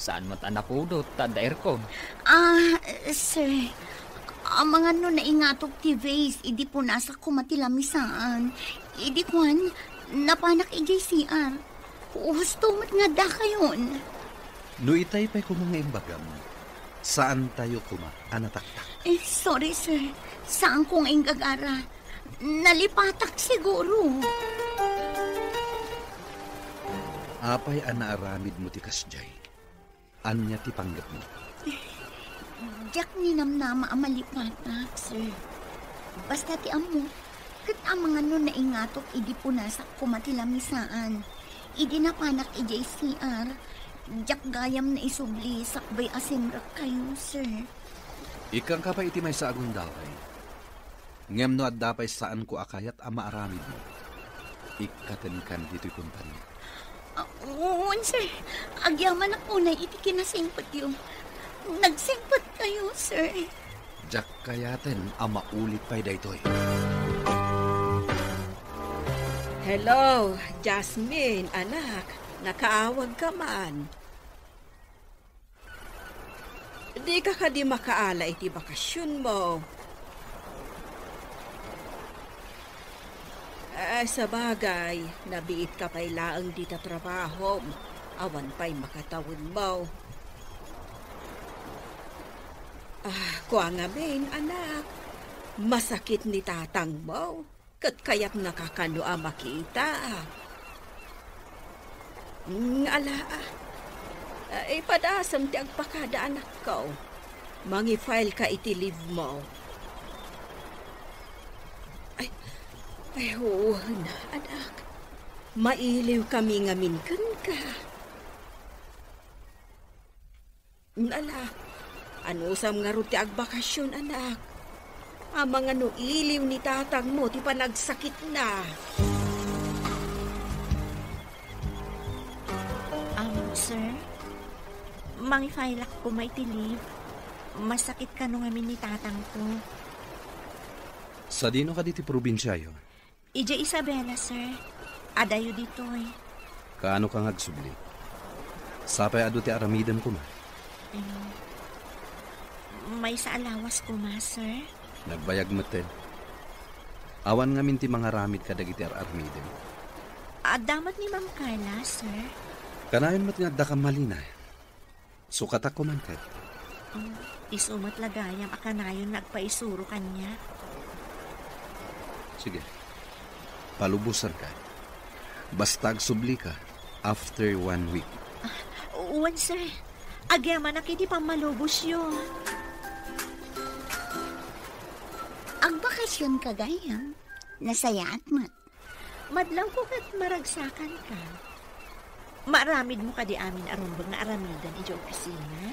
Saan matan na po do? Tada aircon. Sir. Ang mga no naingatok ti vase, idi po nasa kumatilamisaan. Idi kwan, napanak ijay CR. Husto nga da kayon. No itay pa'y kumanga imbagam. Saan tayo kuma anataktak? Sorry sir. Saan kong ingagara? Nalipatak siguro. Apay anaaramid mo ti kasjay. Anya ti panggap mo? Diyak ni namnama ang malipatak, sir. Basta ti amo, kat ang mga nun na ingatok, idi po nasa kumatilamisaan. Idi na panak i-JCR. Diyak gayam na isubli, sakbay asimrak kayo, sir. Ikang ka pa iti may sa agung dapay. Ngem no at dapay saan ko akayat ang maaramid mo. Ikatenkan dito'y kumpanya. Sir. Agyaman ako na iti kinasimpot yung. Nagsimpot kayo, sir. Diyak kayaten ang maulit pa'y daytoy. Hello, Jasmine, anak. Nakaawag ka man. Di ka di makaala iti bakasyon mo. Sa bagay, nabiit ka pa'y laang di ta trabaho. Awan pa'y makatawid mo. Kuha nga min, anak. Masakit ni tatang mo. Kat kaya't nakakano makita. Ipadasam ti agpakada anak ko. Mangi-file ka iti leave mo. Ay, oo na, anak. Mailiw kami nga minkan ka. Ano sam nga ro ti agbakasyon, anak? Amang ano iliw ni tatang mo, ti panagsakit na. Sir? Mangi-file ako may tilib. Masakit ka nung amin ni tatang ko. Sa dino ka diti probinsya yo? Ija Isabela, sir. Adayo dito eh. Kaano kang agsubli? Sapay ado ti aramidem ko ma? May sa alawas ko ma, sir. Nagbayag maten. Awan nga minti mga ramid kadag iti armidem. Damat ni Ma'am Carla, sir. Kanayon mat nga da ka malina. Sukat ako man kat. Isumat lagayam akanayon nagpaisuro kanya. Sige. Palubusan ka. Basta agsubli ka after 1 week. Uwan, sir. Agyaman na kiti pang malubos yun. Ang bakasyon ka gayam, nasayaat mo. Madlang ko kat maragsakan ka. Maaramid mo ka di amin arumbag na aramidan iti opisina.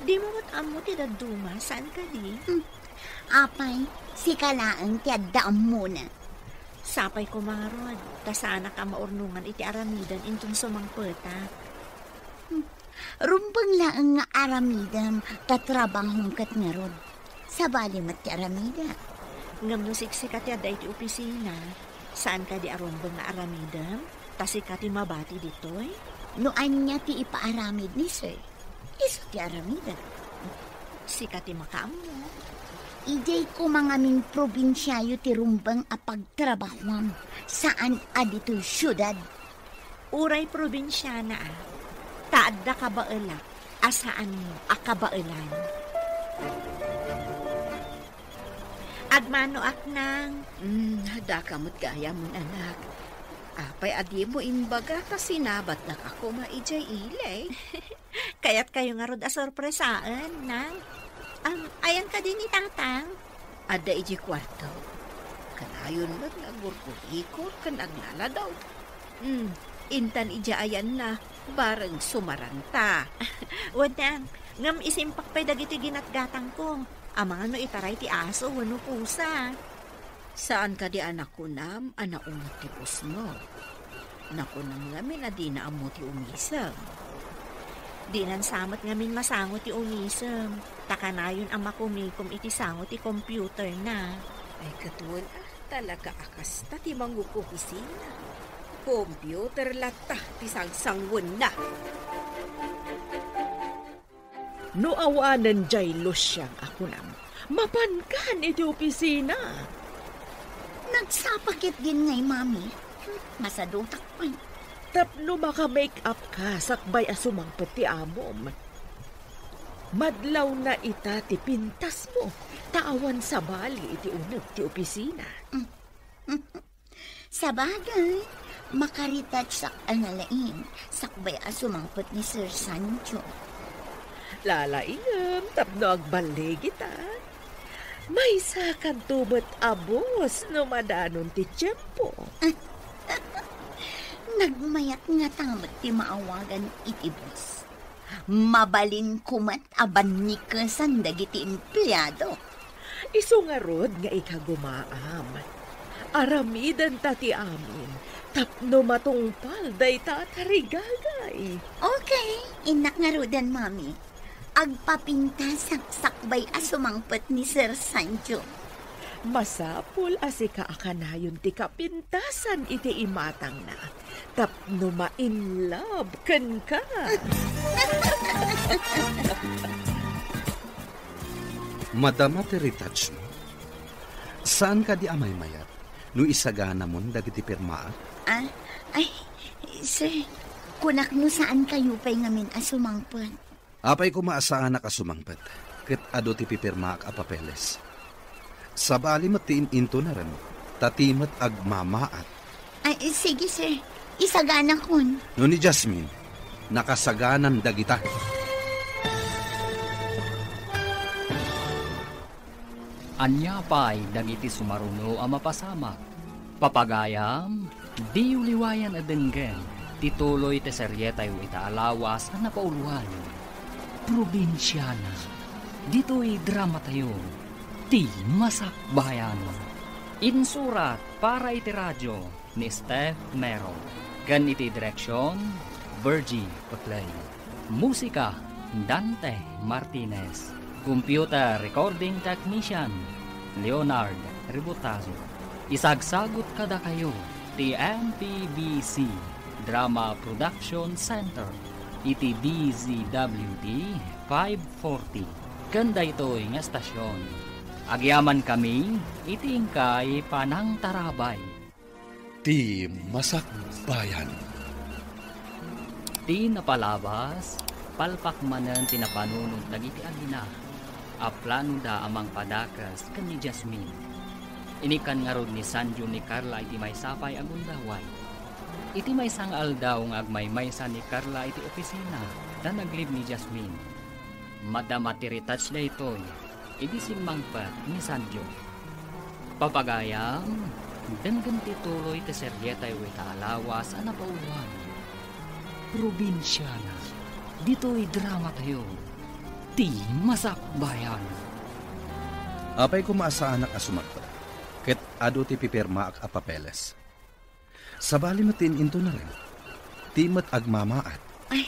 Di mo amo ti daduma, saan ka di? Apay, si kalaang ti addaam muna. Sapay ko mga rod, tasana ka maurnungan iti aramidan intong sumangpeta. Rumbang laang nga aramidam, tatrabahong kat nga rod. Sabali mat ti aramida. Ngam no siksikat yada iti opisina, saan ka di arumbang na aramidam? Tasika ti mabati ditoy? Noan niya ti ipaaramid ni sir. Iso ti aramida. Sika ti makaam mo. Ijay ko mga min probinsyayo ti rumbang apagtrabahwam. Saan adito syudad? Uray probinsyana taadda ka baela, asaan mo akabaelan. Agmano ak nang. Hada kamot kaya mon anak. Apay adi mo imbaga kasi nabat na ako maijay ilay. Kaya't kayo nga rod a sorpresaan, nang. Ayan ka din ni Tangtang. Ada iji kwarto. Kanayon mo nga gurkurikor kan aglaladaw. Intan ija ayan na, bareng sumaranta. Wadang, ngam isimpak pa'y dagiti ginatgatang ko. Amang ano itaray ti aso, wano pusa. Saan ka di anak ko nam, anak umot ti pusno? Naku nam ngamin na di na amo ti umisam. Di nan samot ngamin masangot ti umisam. Takanayon ang makumikom iti sangot ti computer na. Ay katuan talaga akas ta ti mangukupisina. Computer lata ti sangsangwan na. No awanan jay losyang ako nam. Mapankan iti opisina. Nagsapakit din ngay, mami. Masadutak pa. Tapno maka-make up ka sakbay asumang pati amom. Madlaw na ita ti pintas mo. Taawan sa bali iti unag ti opisina. Sa bagay, makaritouch sak analain. Sakbay asumangpot ni Sir Sancho. Lalaingam, tapno agbalay kita. May sakan tubot abos no madanon ti tiyempo. Nagmayat nga tamot ti maawagan iti boss. Mabalin kumat aban ni kasan dagiti empleyado. Iso nga rod nga ikagumaam. Aramidan tati amin. Tapno matungpal day tatarigagay. Okay, inak nga rodan, mami. Agpapintas sakbay asumangpot ni Sir Sancho. Masapul asika akanayon ti kapintasan iti imatang na. Tapno ma-in love ken ka. Madama ti retouch mo. Saan ka di amay mayat? No isagana mon dagiti pirma? Ay, sir, kunak no saan kayo pa'y ngamin asumangpot? Apay ko maasaan na kasumangpet. Ket ado ti pipirma ak apapeles. Sa bali matiin into na rin. Tatimat agmamaat. Ay, sige sir. Isagana kun. No ni Jasmine, nakasaganan dagita. Anya pa'y dagiti sumaruno ang mapasamak. Papagayam, di uliwayan adenggen. Tituloy te seryetay ita alawas ang napauluan. Probinsyana. Dito'y drama tayo. Ti Masakbayan. Insurat para iti radyo ni Steph Mero. Gan iti direksyon, Virgie Paclay. Musika, Dante Martinez. Computer Recording Technician, Leonard Ributazo. Isagsagot kada kayo, ti MPBC Drama Production Center. Iti DZWD 540. Ganda ito'y nga estasyon. Agyaman kami, itingkay panang tarabay. Ti Masakbayan. Ti napalabas, palpakmanan tinapanunod dagiti agina. Aplano da amang padakas kan ni Jasmine. Inikan nga rod ni Sanjo ni Carla iti may sapay agundaway. Iti may sangal daw nga agmaymaysa ni Carla iti opisina na naglib ni Jasmine. Madama ti retouch na ito'y iti simangpat ni Sanjo. Papagayam, denggan tituloy ti seryetay wita alawas ang napauluan. Probinsyana, dito'y drama tayo. Ti Masakbayan. Apay ko maasaan na kasumagpa. Ket ado ti pipirma ak apapeles. Sa bali matin into na rin. Timat agmamaat. Ay,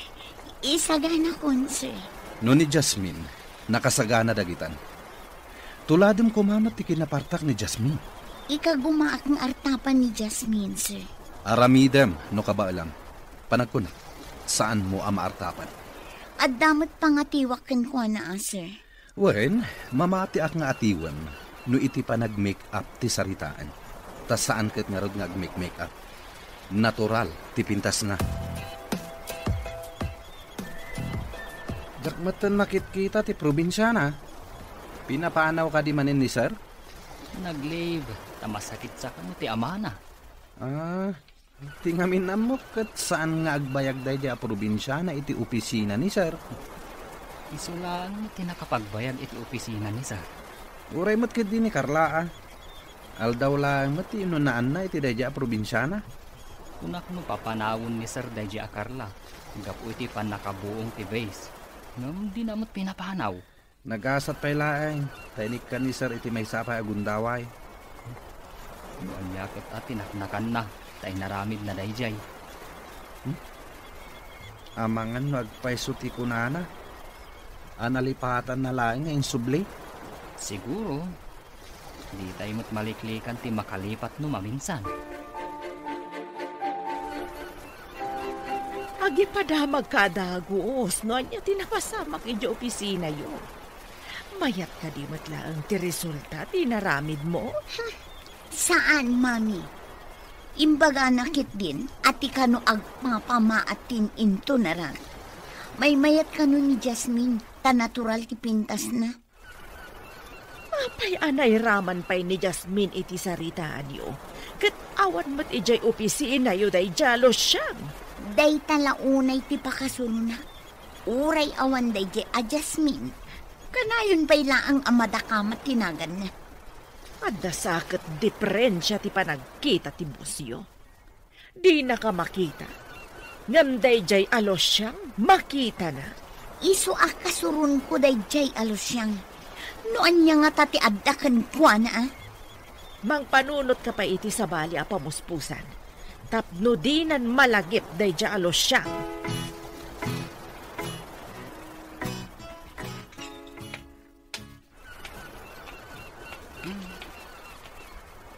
isagana kun, sir. No ni Jasmine, nakasagana dagitan. Tuladem kumamat ti kinapartak ni Jasmine. Ikagumaak ng artapan ni Jasmine, sir. Aramidem, no kabaalam. Panagkunak, saan mo ang maartapan? At damat pangatiwak kan ko na, sir. Wen, mamati ak nga atiwan, no iti pa nag-make up ti saritaan. Tas saan kat nga rod nga ag-make up? Natural, ti pintas na. Jakmatan makit-kita ti probinsya na. Pinapanaw ka di manin ni sir? Nag-leave, tamasakit sa kano ti amana. Tingamin na mo kat saan nga agbayag day di a probinsya na iti opisina ni sir. Iso lang tinakapagbayag iti opisina ni sir. Uray mat kid di ni Carla Aldaw lang mat ti inunaan na iti day di a probinsya na. Kunak no papanawon ni sir day di a Carla. Gapu iti panakabuong ti base. Ngam di namat pinapanaw. Nagasat pa'y laeng. Tainik ka ni sir iti may sapay agundaway. Buanyakot at tinaknakan na. Tay naramid na dayjay. Amangan no agpaisot ikunana. Analipatan na laeng ngayon subli. Siguro. Di tayo mo't maliklikan ti makalipat no maminsan. Agi pa da magkadagos, no niya tinapasamak iti opisina yun. Mayat ka di matlaang ti resulta, tinaramid mo. Saan, mami? Imbaga nakit din, at ikano agpapamaatin into na ran. May mayat kano ni Jasmine, ta natural ti pintas na. Apay anay raman pay ni Jasmine iti saritaan yo. Kat awan mat ijay opisina yo day jalo siyang. Day talaunay ti pakasuruna. Uray awan day jay a Jasmine. Kanayon pa'y laang amadakamat tinagan na. Adda sakit diferensya ti panagkita ti busyo. Di na ka makita. Ngam day jay alos siyang makita na. Isu akasurun ko day jay alos siyang. Noan niya nga tati addakan ko na Mang panunot ka pa iti sa bali a pamuspusan. Tapno dinan malagip day jay alos siyang.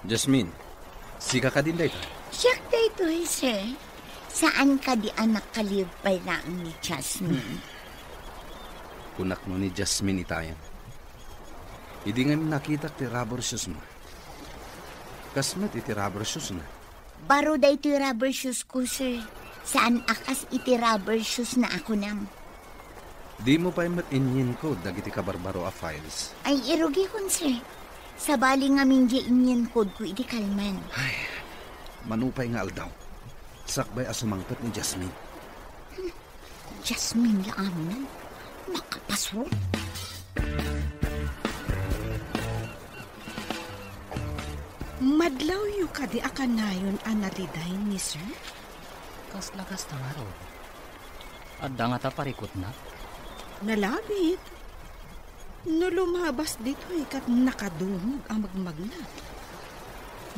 Jasmine, sika ka din dito. Siyak dito, sir. Saan ka di anak kalipay na ni Jasmine? Kunak no ni Jasmine itayan. Hindi nga nakita ti rubber shoes mo. Kasmet iti rubber shoes na. Baro da iti rubber shoes ko, sir. Saan akas iti rubber shoes na ako nam? Di mo pa'y matinyin ko dagiti kabarbaro a files. Ay, irugi kon, sir. Sa bali nga minja inyan kod ko iti kalman. Ay, manupay nga aldaw. Sakbay asumangpet ni Jasmine. Jasmine laanan? Makapasok? Madlaw yu kadi akanayon analiday ni sir? Kas-lakas tangaro. Adda nga ta parikot na. Nalabit. No lumabas dito kat nakadungog ang magmagna.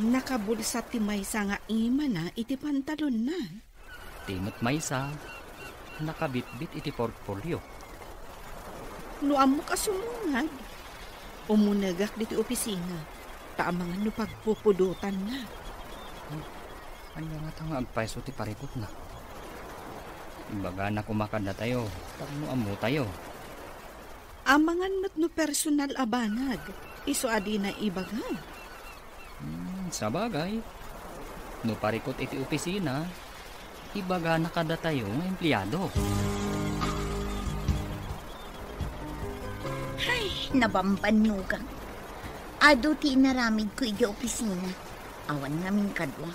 Nakabulsat ti maysa nga ima na iti pantalon na. Timot maysa. Nakabitbit iti portfolio. No amo kasumungad. Umunagak diti opisina. Taamangan no pagpupudutan na. Anya nga ta nga agpaiso ti parikot na. Imbaga na kumakanda tayo. Tapno amo tayo. Amangan mat no personal abanag. Iso adi na ibagan. Sa bagay. No parikot iti opisina, ibaga na kada tayo nga empleyado. Ay, nabambanugang. Ado ti inaramid ko iti opisina. Awan namin kadwa.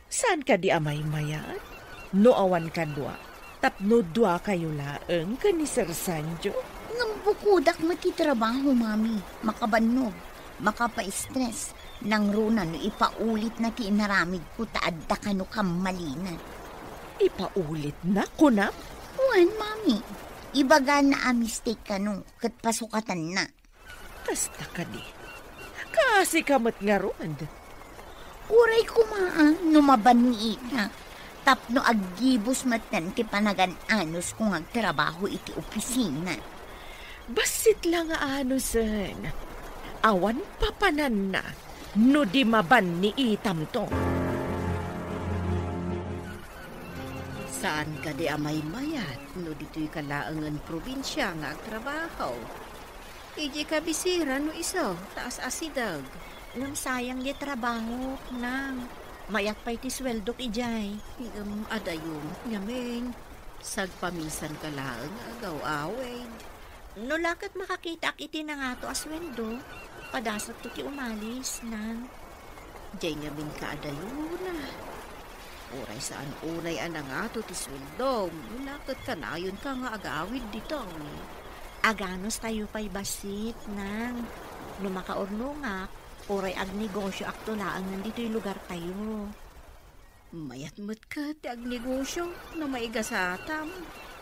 Saan ka di amay mayat? No awan kadwa. Tapno dua kayo laeng ka ni Sir Sanjo. Ngambukudak matitrabaho, mami. Makabanog, makapa-stress. Nang runa no ipaulit na ti inaramid ko taadda ka no kamalina. Ipaulit na kunap? Juan, mami. Ibaga na a mistake ka no, kat pasukatan na. Kasta ka di. Kasi kamat nga ron. Uray kumaan, numaban ni ita. Tapno aggibos matan ti panagan-anos kung agtrabaho iti opisina. Basit lang anusan. Awan papanan na. No di maban ni itam to. Saan ka di amay mayat no dito'y kalaangan probinsya nga agtrabaho? Iji ka bisira no iso, taas asidag. Nang sayang di trabaho, nang. Mayat pa'y ti sweldo ijay. Adayong, nyaming. Sagpamisan ka lang agaw away. No lakat makakita iti na nga to asweldo, padasat to ti umalis, nang. Diyay ngamin ka adayon na. Uray saan unay ana nga to ti sweldo. Lakat ka na yun ka nga agawid dito. Aganos tayo pa'y basit, nang. No makaurnungak, uray ag negosyo aktulaan nandito'y lugar tayo. Mayat mo't ka ti ag negosyo na maigasatam.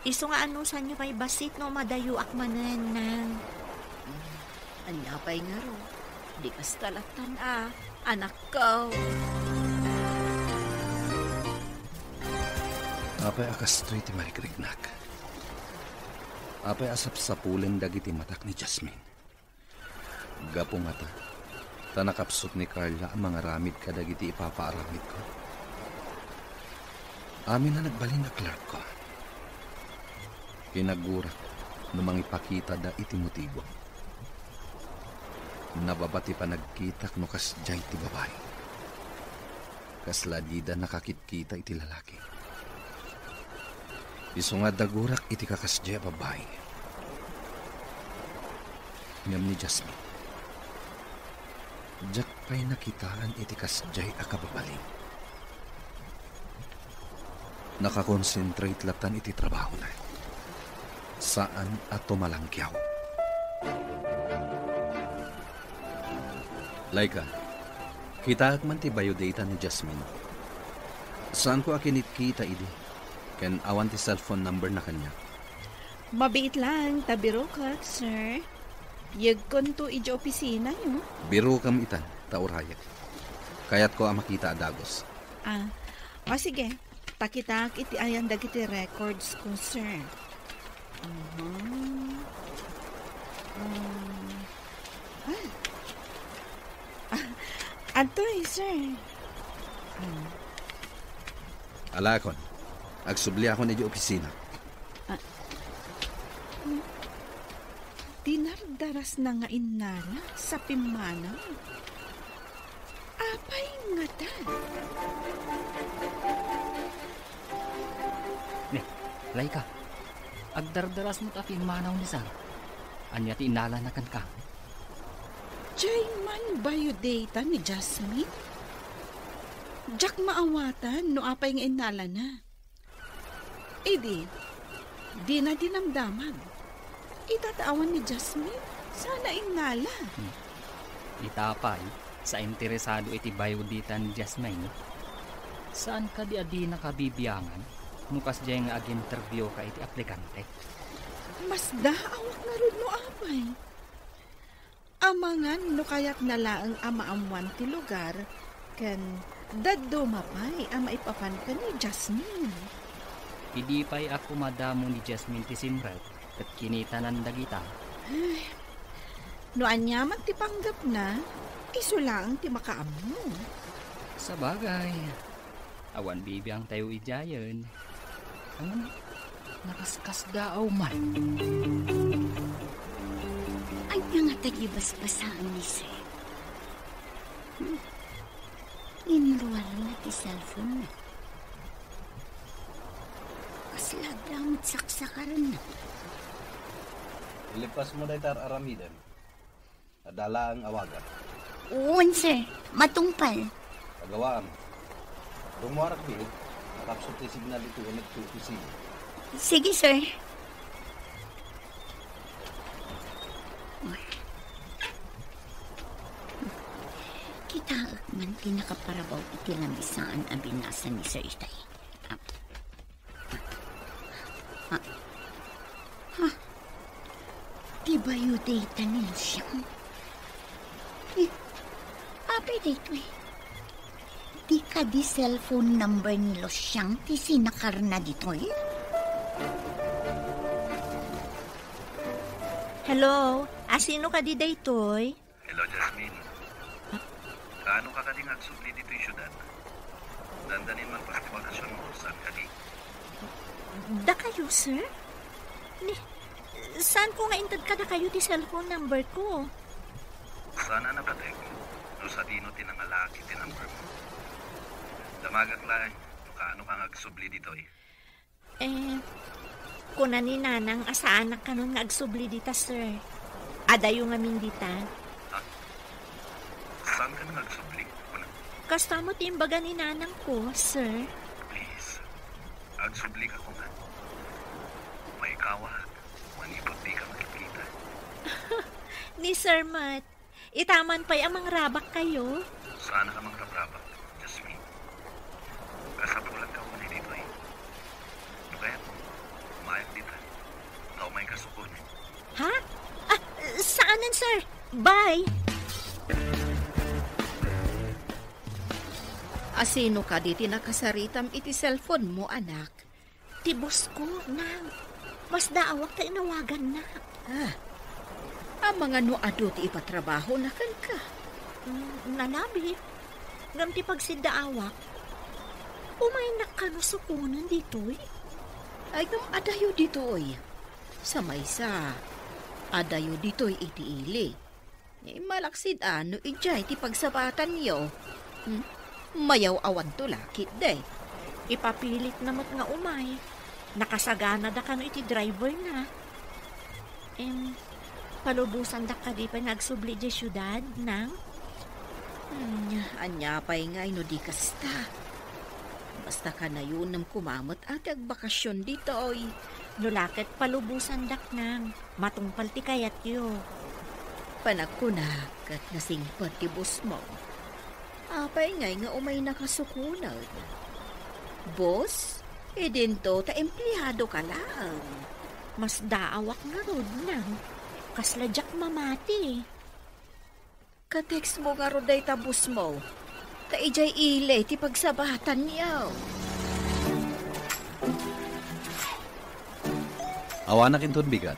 Iso nga ano sa nyo pa'y basit no madayo akmanan, nang. Anya pa'y nga ro. Di kas talatan anak ko. Apay akastoy ti marigrignak. Apay asap sa pulen dagiti matak ni Jasmine. Gapo nga ta. Tanakapsot ni Carla ang mga ramid kadagiti ipapaaramid ko. Amin na nagbalin na Clark ko. Kinagura namang ipakita da iti motibo. Nababati pa nagkitak no kasjay ti babae. Kasladida nakakitkita iti lalaki. Iso nga dagurak iti kakasjay babae. Ngam ni Jasmine. Diyak pa'y nakitaan iti kasjay akababaling. Nakakonsentrate latan iti trabaho na. Saan at tumalangkyaw. Laika, kita man ti biodata ni Jasmine. Saan ko akinitkita idi? Ken awan ti cellphone number na kanya. Mabiit lang, tabiro ka, sir. Yag kon to iji opisina nyo. Biro kam itan, tauraya. Kayat ko ang makita adagos. Sige. Takitak iti ayan dagiti records ko, sir. Antoy, sir. Alakon, agsubli ako na di opisina. Dinardaras na nga inala sa pimana. Apay nga ta. Laika, agdardaras mo't apin manaw ni Sar. Anya ti inala na kan ka. Jay man biodata ni Jasmine. Jack maawatan no apay nga inala na. Di na dinamdaman. Itatawan ni Jasmine. Sana inala. Itapay, sa interesado iti biodata ni Jasmine. Saan ka di adi nakabibiyangan? Mukas dyan nga ag-interview ka iti aplikante. Mas daawak na rin no apay. Amangan no kaya't nalaang amaamuan ti lugar kan daddo mapay ama ipapan ka ni Jasmine. Hindi pa'y ako madamo ni Jasmine ti simret at kinita ng dagita. No anyaman ti panggap na, iso lang ti makaamu. Sa bagay, awan bibiyang tayo ijayon. Ang nakaskas daaw man. Anya nga tagibas-basaan ni Sir. Inruwal na ti cellphone na. Kaslaglamot saksakaran na. Ilipas mo na itar aramidan. Adala ang awagan. Uwan, Sir. Matungpal. Pagawaan. Rumuarak biit. Nakapsot ti signal ito ulit to opisina. Sige, Sir. Kita man tinakaparabaw iti lamisaan ang binasa ni Sir Itay. Diba yung data niya siyang? Apay dito eh. Di ka di cellphone number ni Losyang ti sinakarna dito eh. Hello? Sino ka di daytoy? Hello, Jasmine. Kaano ka kading agsubli dito yung syudad? Dandanin man pati bakasyon mo, saan ka di? Da kayo, sir? Ni, saan ko nga intad ka na kayo ti cellphone number ko? Sana nabatek. No sa dino tinangalaki ti number mo. Damagak lang. Kaano kang agsubli dito eh. Kuna ni nanang asaanak ka nun nga agsubli dita, sir. Adayo nga min dita. Saan ka nang agsubli? Kasta mo timbaga ni nanang ko, sir. Please. Agsubli ka ko nga. May kawat. Manipot di ka makikita. Ni Sir Matt, itaman pa'y amang rabak kayo. Sana ka magrab-rabak. Just me. Kasapulan ka muna dito eh. Ano kaya? Umayag dito. Tao may kasukon. Ha? Saanan, sir? Bye! Asino ka di tinakasaritam iti cellphone mo, anak? Tibos ko, nang. Mas daawak ta inawagan na. Ang mga nuado ti ipatrabaho na kan ka. Nanabi. Ngam ti pagsidaawak. Umay nakanusukunan dito eh. Ay ngam adayo ditoy. Sa maysa, adayo ditoy iti ili. Malaksid ano ijay ti pagsabatan niyo. Mayaw awan to lakit day. Ipapilit namat nga umay. Nakasagana da kano iti driver na. Palubusan da ka di pa nagsubli di syudad, nang? Anya pa'y nga ino di kasta. Basta ka na yun ng kumamot at agbakasyon dito oy. Nulakit palubusan dak nang. Matungpal ti kayat yo. Panagkunak at nasingpad ti bus mo. Apay nga umay nakasukunag. Boss, dinto ta empleyado ka lang. Mas daawak nga rod nang. Kasladyak mamati. Ka-text mo nga roday tabus mo. Ta ijay ile ti pagsabatan niyaw. Awanak inton bigat.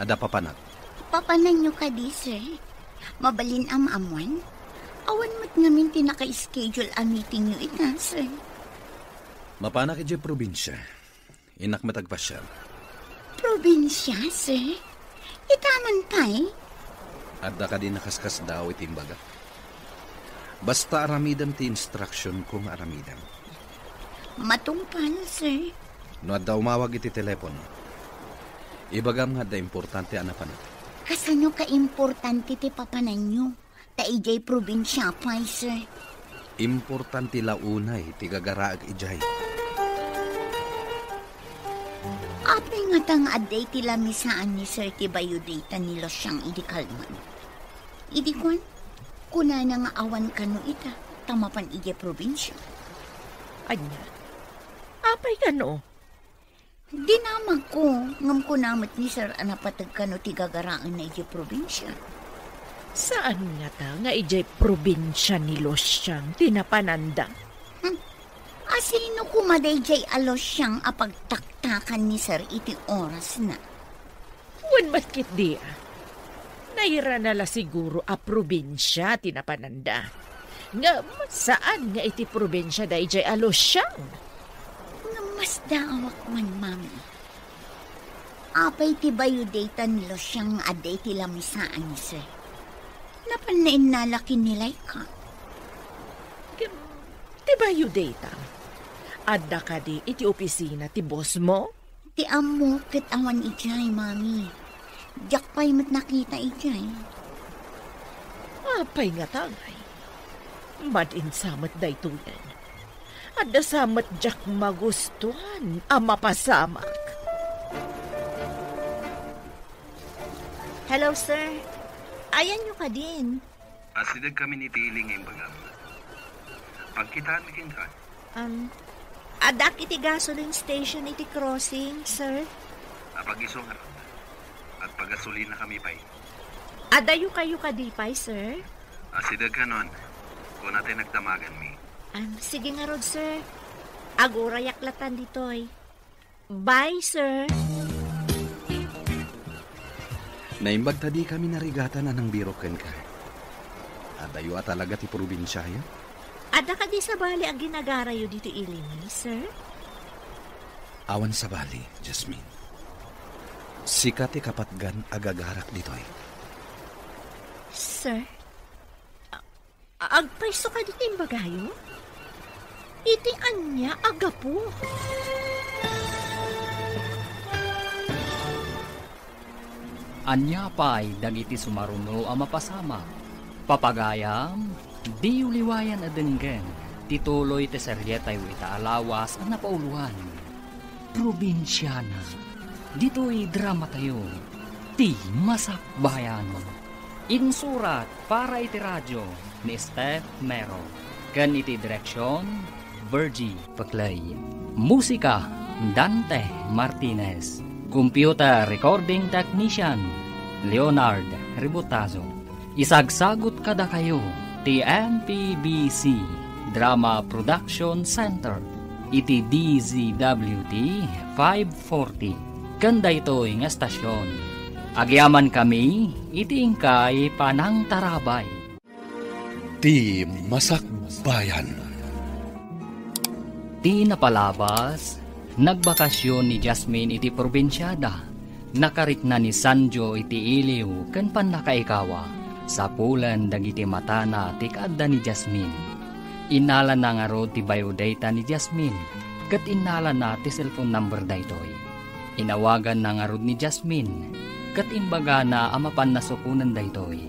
Ada papanak. Papanan nyo ka di, sir. Mabalin am-amuan. Awan mo't ngamin tinaka-schedule a meeting nyo ita, sir. Mapanak iti probinsya. Inak matagpasyal. Probinsya, sir? Itaman pa'y? Adda ka din nakaskas daw itimbaga. Basta aramidam ti instruction kung aramidam. Matungpal, sir. No adda umawag iti telepono. Ibagam nga da importante anapan. Kasano ka-importante ti papanan nyo? Ta ijay probinsya pa'y, sir. Importante launay ti gagaraag ijay. Apay nga tang aday ti lamisaan ni Sir Tibayudita nilo siyang idikalman. Idikwan, kuna na nga awan ka no ita, tamapan ije probinsya. Anya, apay ka no? Dinamag ko, ngam kunamat ni Sir anapatag ka no ti gagaraan na ije probinsya. Saan nga ta nga ijay probinsya ni Losyang tinapananda? Asino kumaday jay alos siyang apagtaktakan ni Sir iti oras na. Wan batkit di naira na la siguro a probinsya tinapananda. Nga saan nga iti probinsya da ijay a Losyang? Nga mas daawak man, mami. Apay ti bayudata nilo siyang aday ti lamisaan ni Sir. Napanain nalaki nilay ka. Diba yu data? Adda ka di iti opisina ti boss mo? Ti amo ket awan ijay, mami. Diyak pa'y mat nakita ijay. Apay nga tangay. Madin samat da ito yan. Adda samat jak magustuhan ang mapasamak. Hello, sir. Ayan nyo ka din. Asidag kami ni Tiling yung bagam. Pagkitaan mo kin ka? Adak iti gasoline station iti crossing, sir. Apag-iso nga ron. At pag-gasolina kami pa'y. Adayo kayo kadipay, sir. Asidag ka nun. Kung natin nagdamagan mi. Sige nga rod, sir. Agora yaklatan ditoy. Bye, sir. Naimbag tadi kami narigatan na ng biroken ka. Adayo at talaga ti probinsya yun. Ada ka di sa bali ang ginagarayo dito ilimi, sir? Awan sa bali, Jasmine. Sikat ti kapatgan agagarak ditoy. Sir, agpaiso ka dito yung bagayo? Iti anya agapo. Anya pa'y dagiti sumaruno ang mapasama. Papagayam, di uliwayan adenggen, tituloy te seryetay ita alawas ang napauluan. Probinsyana, dito'y drama tayo, ti masakbayan. Insurat para iti radyo ni Steph Mero. Kan iti direksyon, Virgie Paclay. Musika, Dante Martinez. Computer Recording Technician, Leonard Ributazo. Isagsagot kada kayo, ti NPBC Drama Production Center, iti DZWT 540. Kanda ito'y nga estasyon. Agyaman kami, iti ingkay panang tarabay. Ti Masakbayan. Ti napalabas, nagbakasyon ni Jasmine iti probinsyada. Nakarit na ni Sanjo iti iliw ken panakaikawa. Sa pulan dagiti matana ti kaadda ni Jasmine. Inala na nga rod ti biodata ni Jasmine. Kat inala na ti cellphone number daytoy. Inawagan na nga rod ni Jasmine. Kat imbaga na amapan na sukunan daytoy.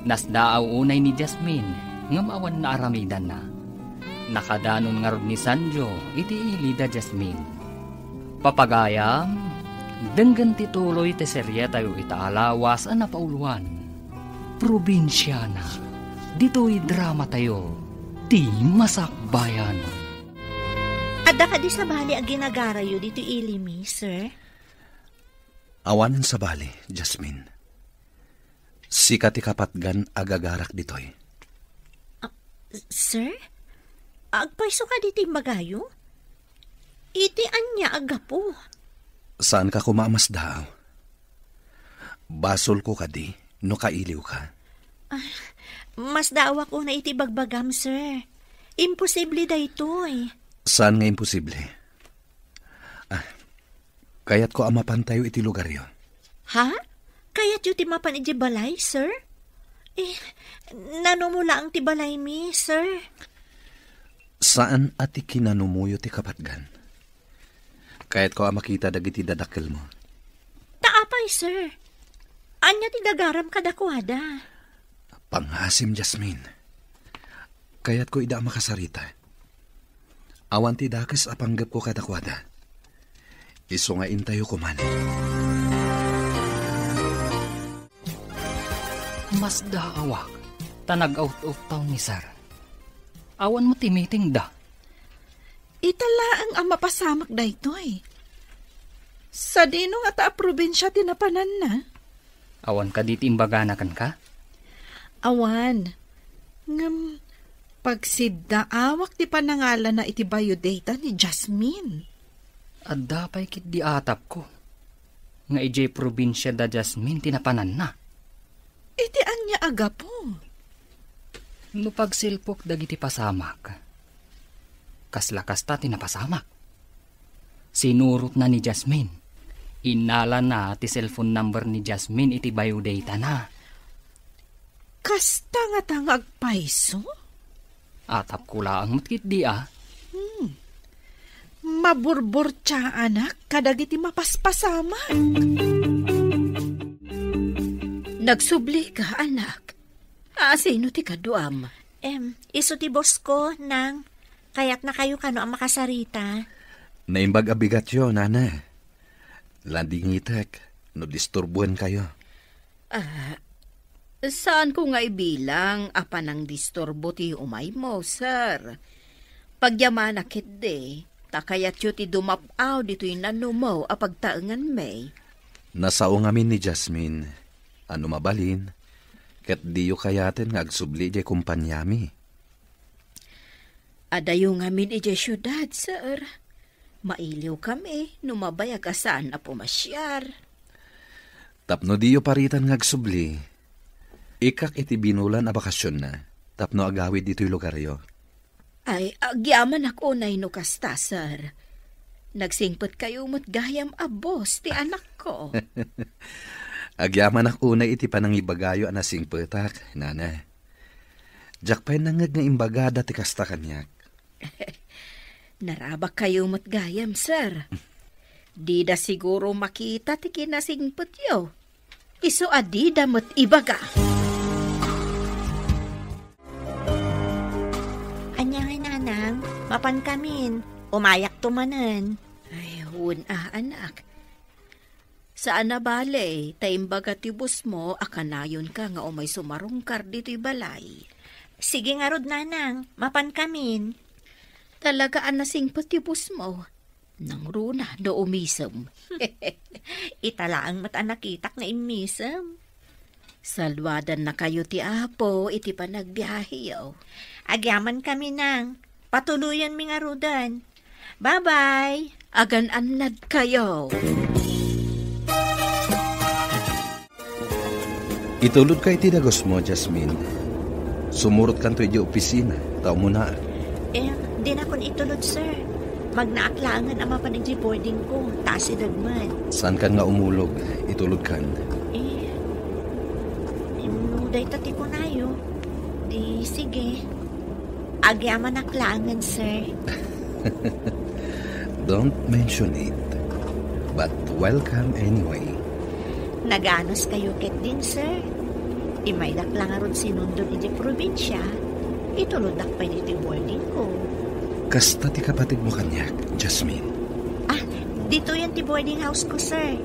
Nasdaaw unay ni Jasmine ngam awan na aramidan na. Nakadanon nga rod ni Sanjo iti ilida Jasmine. Papagayam, denggan tituloy te serye tayo itaalawas ang napauluan. Probinsyana, dito'y drama tayo, ti masakbayan. Adda ka di sa bali ang ginagarayo dito ilimi, sir? Awan sa bali, Jasmine. Sikat ti kapatgan agagarak ditoy. Sir? Agpaiso ka dito yung bagayo? Iti anya agapo. Saan ka kumamas daw? Basol ko ka di, no kailiw ka. Mas dawa ko na iti bagbagam, sir. Imposible da ito eh. Saan nga imposible? Kaya't ko amapan tayo iti lugar yo. Ha? Kaya't yu ti mapan iti balay, sir? Nanumula ang ti balay mi, sir. Saan ati kinanumuyo ti kapatgan? Kaya't ko makita dagiti dadakkel mo. Taapay, sir. Anya ti dagaram kadakwada. Panghasim, Jasmine. Kaya't ko ida makasarita. Awan ti dakes apanggap ko kadakwada. Iso nga intayo ko man. Mas daawak, tanag-out-out ni sir. Awan mo ti meeting da. Itala ang mapasamak da ito eh. Sa dino nga ta probinsya tinapanan na. Awan ka diti imbaganakan ka? Awan. Ngam, pagsiddaawak ti panangalan na iti biodata ni Jasmine. At dapay kit di atap ko. Nga ijay probinsya da Jasmine tinapanan na. Iti anya aga po. No pagsilpok dagiti pasamak. Kaslakas ta tinapasamak. Sinurot na ni Jasmine. Inala na ti cellphone number ni Jasmine iti biodata na. Kasta nga tangag paiso? Atap ko lang matkit di Maburbor tsa anak kadagiti mapaspasamak. Nagsubli ka anak. Sino ti kaduam? Iso ti boss ko nang kaya't na kayo kano ang makasarita. Naimbag abigat yo, nana. Landingitek, no disturbuan kayo. Saan ko nga ibilang apan ang disturbo ti umay mo, sir? Pagyaman akit de, takayat yu ti dumapaw dito'y nanumaw a pagtaengan may. Nasao ngamin ni Jasmine, ano mabalin, ket di yu kayaten nga agsubli di kumpanyami. Adayo ngamin ije syudad, sir. Mailiw kami, numabayag asaan na pumasyar. Tapno di yu paritan nga agsubli, ikak iti binulan a bakasyon na, tapno agawid dito'y lugar yo. Ay, agyaman ako na inukasta, sir. Nagsingpot kayo mo't gayam abos ti anak ko. Agyaman ako na iti panangibagayo anasing petak, nana. Jak pa'y nangag nga imbagada ti kasta kanyak. Narabak kayo mo't gayam, sir. Di da siguro makita ti kinasingpot yo. Iso adida mo't ibaga. Anyangay nanang, mapan kamin. Umayak tumanan. Ay, anak. Saan na bale, taimbaga tibus mo, akanayon ka nga umay sumarungkar dito'y balay. Sige nga rod nanang, mapan kamin. Talaga anasing patibus mo. Nang runa, no umisam. Italaang mat anakitak na imisam. Salwadan na kayo ti Apo, iti pa nagbiyahe yaw. Agyaman kami nang, patuluyan mi nga rodan. Bye-bye! Agan-anad kayo. Itulod kay ti dagos mo, Jasmine. Sumurot kan to iti opisina. Tao mo na. Di na kon itulod, sir. Magnaaklangan ang mapanigji boarding ko. Tasi dagman. Saan kan nga umulog? Itulod kan. Inuday tati ko nayo. Di, sige. Agyaman aklangan, sir. Don't mention it. But welcome anyway. Naganos kayo ket din, sir. Imaydak lang aron sinundon iti probinsya. Ituludak pa iti boarding ko. Kasta ti kapatid mo kanyak, Jasmine. Dito yan ti boarding house ko, sir.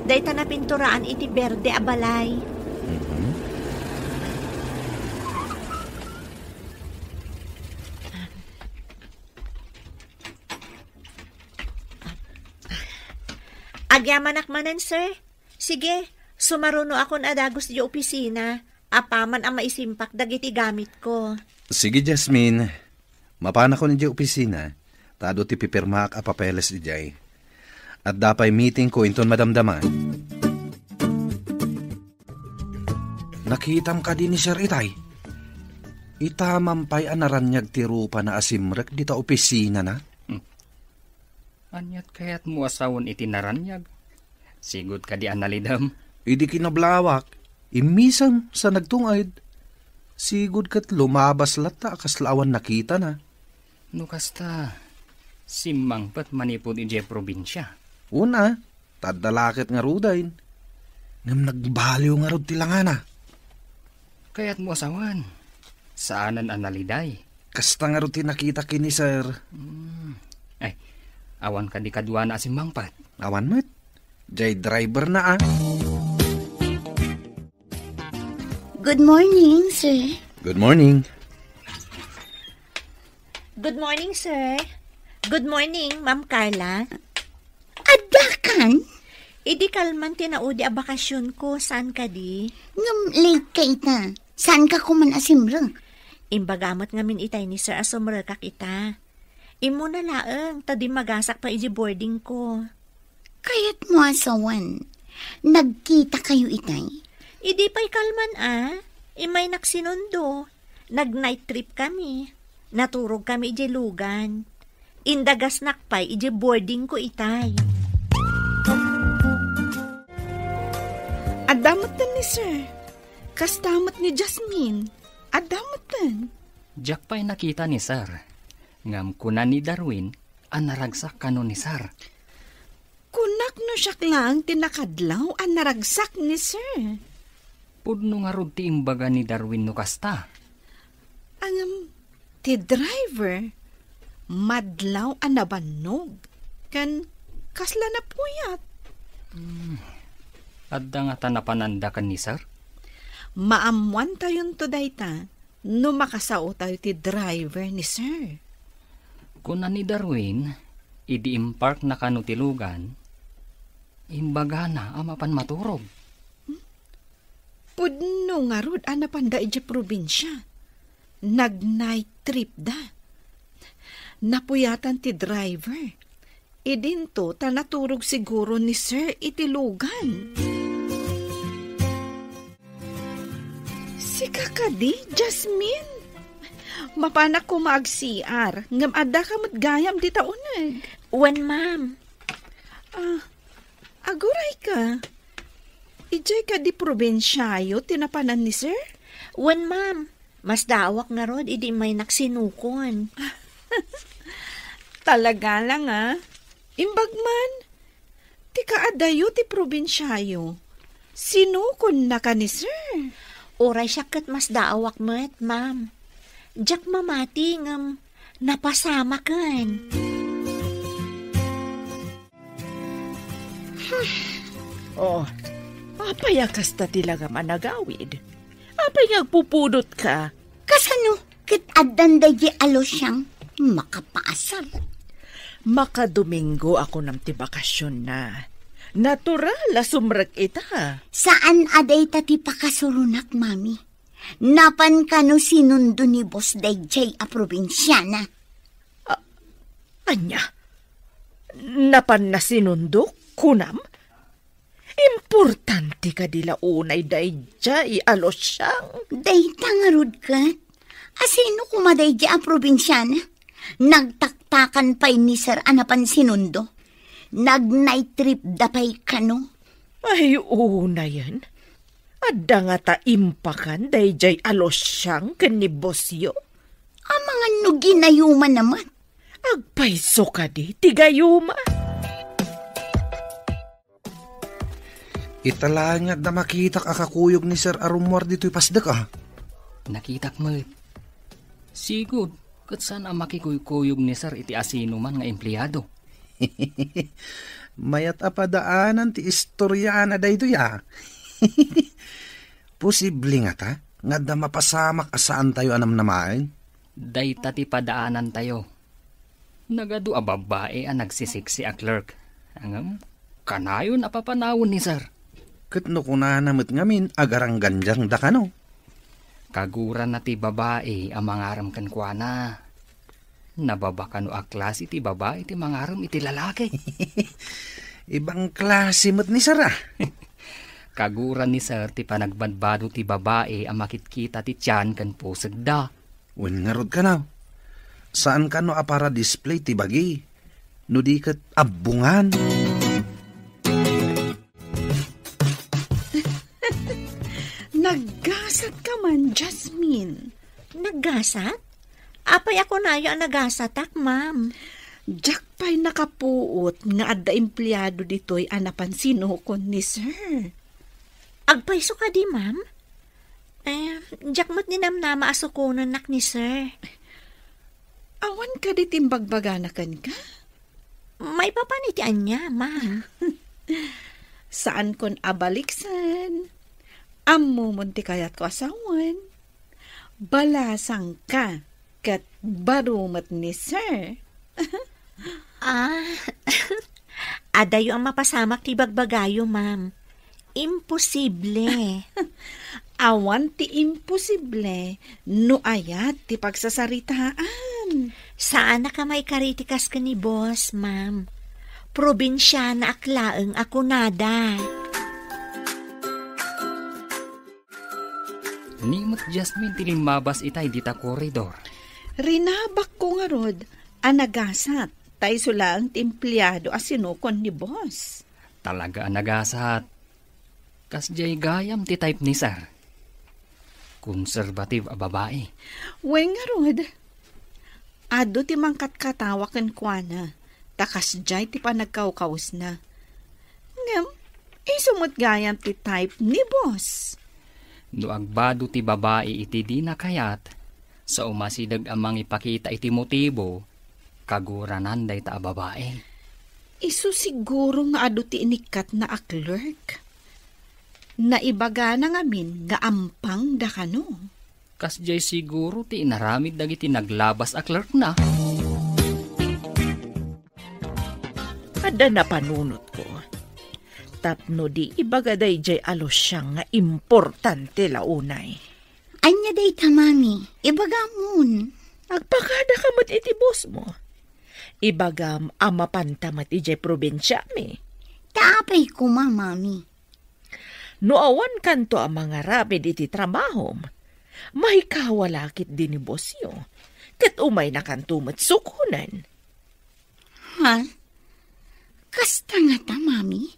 Dayta na pinturaan iti berde a balay. Mm-hmm. Agyamanak manan, sir. Sige, sumaruno akon adagos di opisina. Apaman ang maisimpak dagiti gamit ko. Sige, Jasmine. Mapana ko ni di opisina. Tado ti pipirmaak a papeles di jay. At dapay meeting ko inton madamdaman. Nakitam ka din ni Sir Itay. Itamampay anaranyag ti rupa na asimrek dita opisina na. Anyat kaya't mo asawon iti naranyag. Sigod ka di analidam. Idi kinablawak. Imisam sa nagtungayd. Sigod kat lumabas lata kaslawan nakita na. No kasta, simangpat manipod iti probinsya. Una, tadalakit nga rudayn. Ngam nagbaliw nga rod tilangana. Kaya't mo asawan. Saanan analiday? Kasta nga rod tinakita kini, sir. Ay, awan ka di kadwa na simangpat. Awan mat. Jay driver na Good morning, sir. Good morning. Good morning, sir. Good morning, Ma'am Carla. Adakan? Idi kalman tinaudi a bakasyon ko. Saan ka di? Ngam late ka ita. Saan ka kuman asimra? Imbagamot ngamin itay ni Sir asumra ka kita. Imo na laeng, tadi magasak pa iji boarding ko. Kaya't mo asawan. Nagkita kayo itay? Idi pa'y kalman Imay naksinundo. Nag-night trip kami. Naturog kami iji lugan. Indagas nakpay iji boarding ko itay. Adamutan ni Sir. Kastamot ni Jasmine. Adamutan. Jack pa'y nakita ni Sir. Ngam kunan ni Darwin, anaragsak kano ni Sir. Kunak no siyak lang tinakadlaw ang naragsak ni Sir. Pudno nga rod ti imbaga ni Darwin no kasta. Ti driver, madlaw ang nabanog. Kan kasla na puyat. Adda nga tanapananda kan ni Sir? Maamuan tayon to dayta, no makasao tayo ti driver ni Sir. Kunan ni Darwin, idi impark na kanutilugan, imbaga na amapan maturog. Pudno nga rod anapanda iti probinsya. Nag-night trip da. Napuyatan ti driver. Idinto tanaturog siguro ni Sir iti lugan. Si kakadi, Jasmine. Mapanak ko maag-CR. Ngam ada ka matgayam di taunag. Wan, ma'am. Aguray ka. Ijay ka di probinsyayo, tinapanan ni sir? Wan, ma'am. Mas dawak nga rod, idi may naksinukon. Talaga lang Imbagman, ti kaadayo ti probinsyayo. Sinukon na ka ni sir? Oray siya kat mas dawak met, ma'am. Diyak mamati ngam napasama kan. Oh, apay kasta tilaga managawid. Apay agpupudot ka. Kasano, kit addan da di alos siyang makapaasal. Makadomingo ako ng tibakasyon na. Natural, sumrek ita. Saan aday tati pakasurunak, mami? Napan kano sinundo ni Boss Dayjay a probinsyana? Anya? Napan na sinundok, kunam? Importante ka dila unay Dayjay, alos siyang. Dayta nga rod ka? Asino kumadayjay a probinsyana? Nagtaktakan pa'y ni Sir anapan sinundo? Nag-night trip dapay kano? Ay, una yan. Adda nga ta impakan, Dayjay alos siyang kanibosyo. Ang mga nuginayuman naman. Agpaiso ka di, tigayuma. Italangad na makita kakakuyog ni Sir Arumor dito'y pasdak Nakitak mo. Sigod, kat saan ang makikuyog ni sir iti asino man nga empleyado? Mayat apadaanan ti istoryana da ito Posible nga ta, nga da mapasamak asaan tayo anam namain. Day tati padaanan tayo. Nagadu a babae ang nagsisiksi a clerk. Angam, kanayon apapanawon ni sir. Kat no kunanamit ngamin agarang ganjang da kano. Kaguran na ti babae ang mangaram kan kuana. Nababakano a klase ti babae ti mangaram iti lalaki. Ibang klase mo't ni Sara. Kaguran ni sir ti panagbadbado ti babae ang makitkita ti tiyan kan pusag da. Wen nga rod ka na. Saan ka no para display ti bagi? No di kat abungan. Naggasat ka man, Jasmine. Naggasat? Apay ako na yung nagasatak, ma'am. Jack pa'y nakapuot nga adda empleyado dito'y anapan sinukon ni sir. Agpaiso ka di, ma'am? Jack mo't ninamnama asukunan nak ni sir. Awan ka di timbagbaganakan ka? May papanitian niya, ma'am. Saan kon abaliksan? Ammo munti kayat ko asawan. Balasang ka kat barumat ni sir. Adayo ang mapasamak ti bagbagayo, ma'am. Imposible. Awan ti imposible no ayat ti pagsasaritaan. Saan na ka may karitikas ka ni boss, ma'am? Probinsyana aklaeng ako nada. Nimot Jasmine tilimabas itay dita koridor. Rinabak ko nga rod, anagasat, tay sulang timpliyado asinukon ni boss. Talaga nagasat. Kasjay gayam ti type ni sir. Conservative a babae. Wen nga rod, ado ti mangkat-katawakan kwa na, takasjay ti panagkaukaus na. Ngam, isumot gayam ti type ni boss. No agbado ti babae iti di na kayat, sa umasidag amang ipakita iti motibo, kaguranan day ta babae. Isu siguro nga ado ti inikat na a clerk. Naibaga na ngamin nga ampang da kano. Kasjay siguro ti inaramid dagiti naglabas a clerk na. Ada na panunot ko. Tapno di ibagaday jay alos siyang nga importante launay. Anya day ta, mami. Ibagamun. Agpakada ka mat iti boss mo. Ibagam amapantamat ijay probinsya mi. Taapay ko, mami. No awan kanto ang mga rapid iti trabahom. May kawalakit din ni Bosyo. Kat umay nakantumat sukunan. Ha? Kasta nga ta, mami?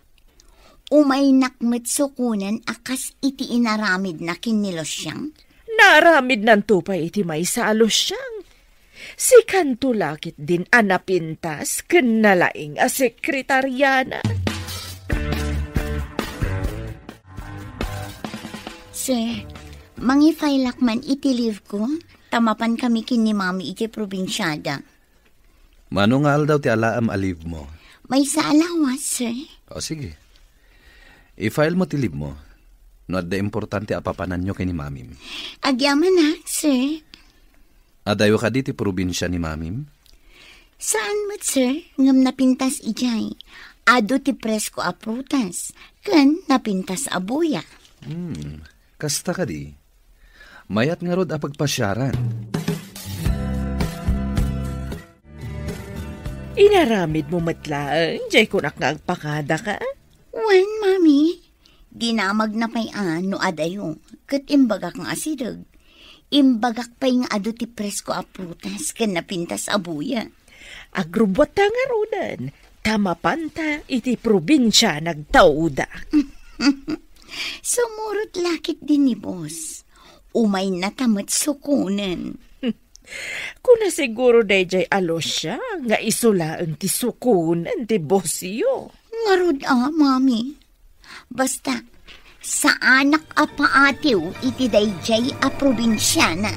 Umay nakmet sukunan akas iti inaramid na kinilos siyang? Naramid ng tupay iti may salos siyang. Si kantulakit din anapintas kanalaing a sekretaryana. Sir, mangifailak man iti leave ko, tamapan kami kin ni mami iti probinsyada. Mano nga daw ti alaam aliv mo? May sa alawas, sir. O sige. I-file mo ti leave mo. No at da importante apapanan nyo kay ni mamim. Agyaman na, sir. Adayo ka di ti probinsya ni mamim? Saan mo't, sir? Ngam napintas ijay. Ado ti presko a prutas. Kan napintas a buya. Kasta ka di. Mayat nga rod a pagpasyaran. Inaramid mo matlaan, jay kunak nga agpakada ka? Wen, mami. Dinamag na pay no adayo. Kat imbagak nga asidag. Imbagak pay nga ado ti presko a prutas kan napintas a buya. Agrubot nga runan. Tama panta iti probinsya nagtauda. Sumurot lakit din ni boss. Umay natamat sukunan. Kuna siguro dayjay alos siya nga isulaan ti sukunan ti Bosyo. Ngarod mami. Basta, sa anak a paatiw iti dayjay a probinsyana.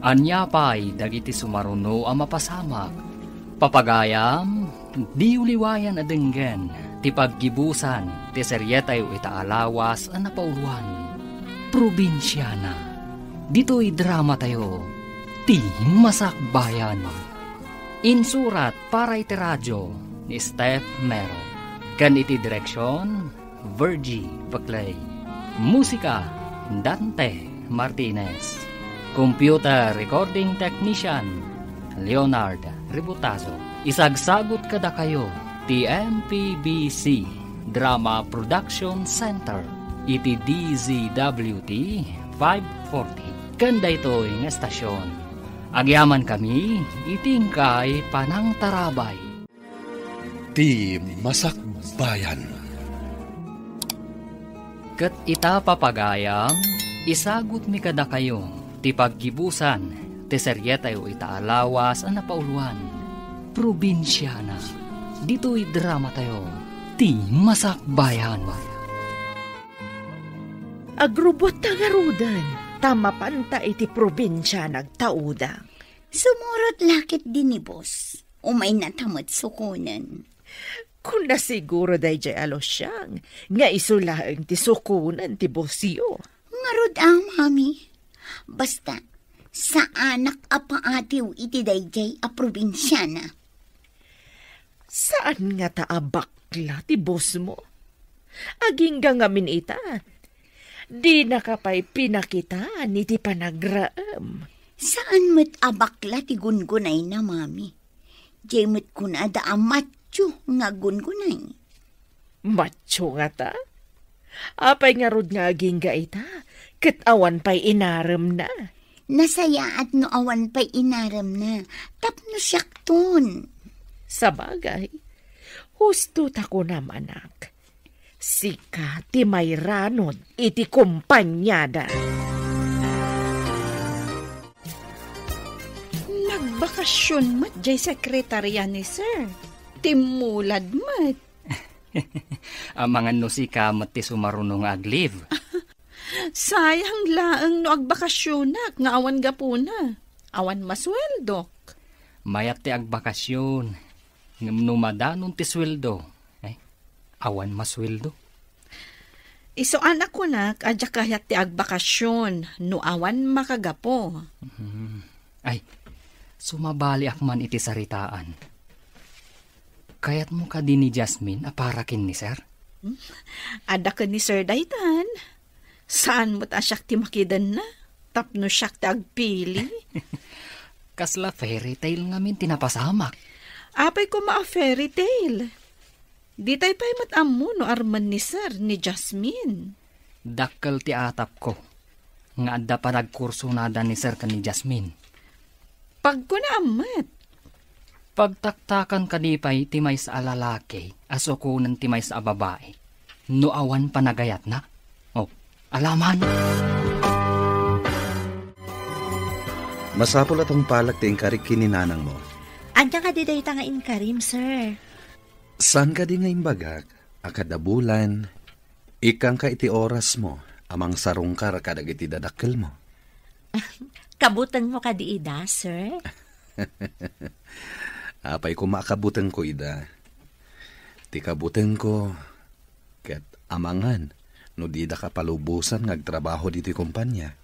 Anya pa'y dagiti sumaruno ang mapasamak. Papagayam, di uliwayan adenggen, ti paggibusan, ti seryetay o itaalawas ang napauluan. Probinsyana, dito'y drama tayo, ti masakbayan. Insurat para iti radyo ni Steph Mero. Kan iti direksyon, Virgie Paclay. Musika, Dante Martinez. Computer Recording Technician, Leonard Ributazo. Isagsagot kada kayo, TMPBC Drama Production Center, iti DZWT 540. Kanda ito'y nga estasyon. Agyaman kami, itingkay panang tarabay. Ti Masakbayan. Kat ita papagayam, isagot mi kada kayo, ti paggibusan, ti seryetay o itaalawas ang napauluan. Probinsyana, dito'y drama tayo, ti Masakbayan. Agrubot nga rudan. Tama panta iti probinsya nagtauda. Sumurot lakit din ni boss. Umay natamat sukunan. Kung nasiguro dayjay alos siyang, nga isulaang ti sukunan ti Bosyo. Ngarod mami. Basta, sa anak a paatiw iti dayjay a probinsyana. Saan nga taabakla ti boss mo? Aging gangamin ita. Di nakapay pinakitaan iti panagraam. Saan mo't abakla ti gungunay na, mami? Jay mo't kunada amatyo nga gungunay. Matyo nga ta? Apay nga rod nga aging gaita, kat awan pa'y inaram na. Nasaya at no awan pa'y inaram na, tapno siyakton. Sa bagay, husto tako naman anak. Sika ti may ranod iti kumpanyada. Nagbakasyon mat jay sekretarya ni sir. Timulad mat. Ang mga nusika mati sumarunong agliv. Sayang laang no agbakasyonak nga awan gapuna. Awan masweldok. Mayat ti agbakasyon. Numadanon ti sweldo. Awan masweldo. Iso anak ko adya kayat ti agbakasyon. No awan makagapo. Ay, sumabali akman iti saritaan. Kayat mo ka din ni Jasmine aparakin ni sir? Ada ka ni sir daytan. Saan mo ta siyak ti makidan na? Tapno siyak ti agpili. Kasla fairy tale ngamin tinapasamak. Apay ko maa fairy tale. Di tayo pa'y matamo no arman ni Sir ni Jasmine. Dakkel ti atap ko. Nga adda pa nagkurso nada ni Sir kan ni Jasmine. Pag ko na amat. Pagtaktakan kanipay timay sa alalaki, aso ko ng timay sa babae. No awan panagayat na. Oh, alaman. Masapol atong palak ti inkarik kininanang mo. Anya ka di day nga inkarim, sir. San ka di nga imbagak, akada bulan, ikang ka iti oras mo, amang sarungkar kadag iti dadakkel mo. Kabutan mo ka di ida, sir. Apay ko makabutan ko ida. Ti kabutan ko, ket amangan, no di da ka palubusan ngagtrabaho dito kumpanya.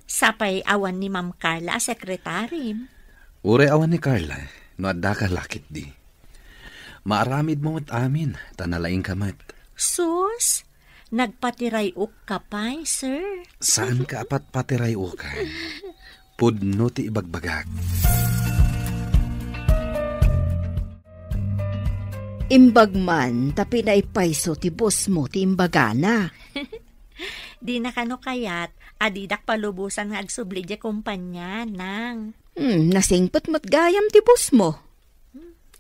Sapay awan ni Ma'am Carla, sekretary. Ure awan ni Carla, no adda ka lakit di. Maaramid mo at amin, tanalaing kamat. Sus, nagpatiray ka pa'y, sir. Saan ka apat patiray ukan? Pudno ti ibagbagak. Imbagman, tapi na ipaiso ti boss mo ti imbagana. Di na kano kayat, adidak palubusan nga agsubli di kumpanya, nang. Nasingpot mo't gayam ti boss mo.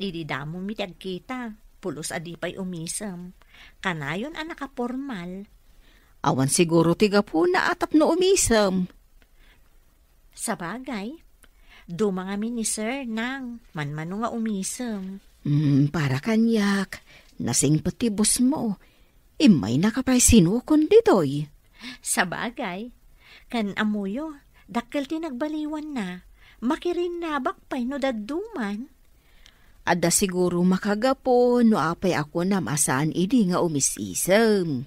Idi damo mitag kita, pulos adipay umisam. Kanayon ang nakapormal. Awan siguro ti gapuna atap no umisam. Sa bagay, dumangami ni sir, nang, manmano nga umisam. Para kanyak, nasingpot ti boss mo. Imay nakapay sinukon ditoy. Sa bagay, kan amuyo, dakkel ti nagbaliwan na, makirin nabak pa'y no dadduman. Ada siguro makagapo no apay ako na masaan idi nga umisisem.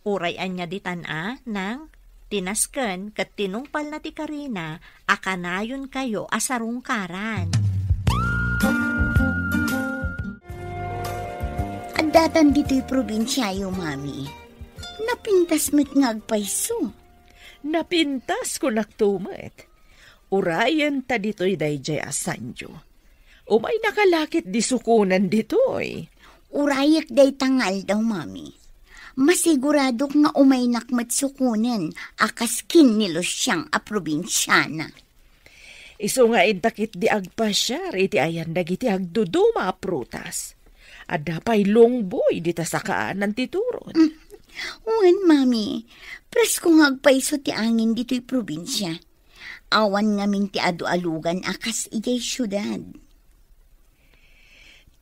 Urayan niya ditan nang tinasken kat tinungpal na ti Karina, akanayon kayo asarungkaran. At datan dito'y probinsyayo, mami. Napintas mo't ngagpaiso. Napintas ko naktumet. Urayan ta dito'y dayjay asanjo. Umay nakalakit di sukunan dito'y. Urayak day tangal daw, mami. Masigurado nga umay nakmat sukunan, akaskin nilo siyang a probinsyana. Iso nga intakit di agpasyar, iti ayan dagiti agduduma a prutas. Ada pa'y longboy dita sa kaanan titurod. Uwan, mami. Presko ngagpaiso ti angin dito'y probinsya. Awan ngamin ti adu-alugan akas ijay syudad.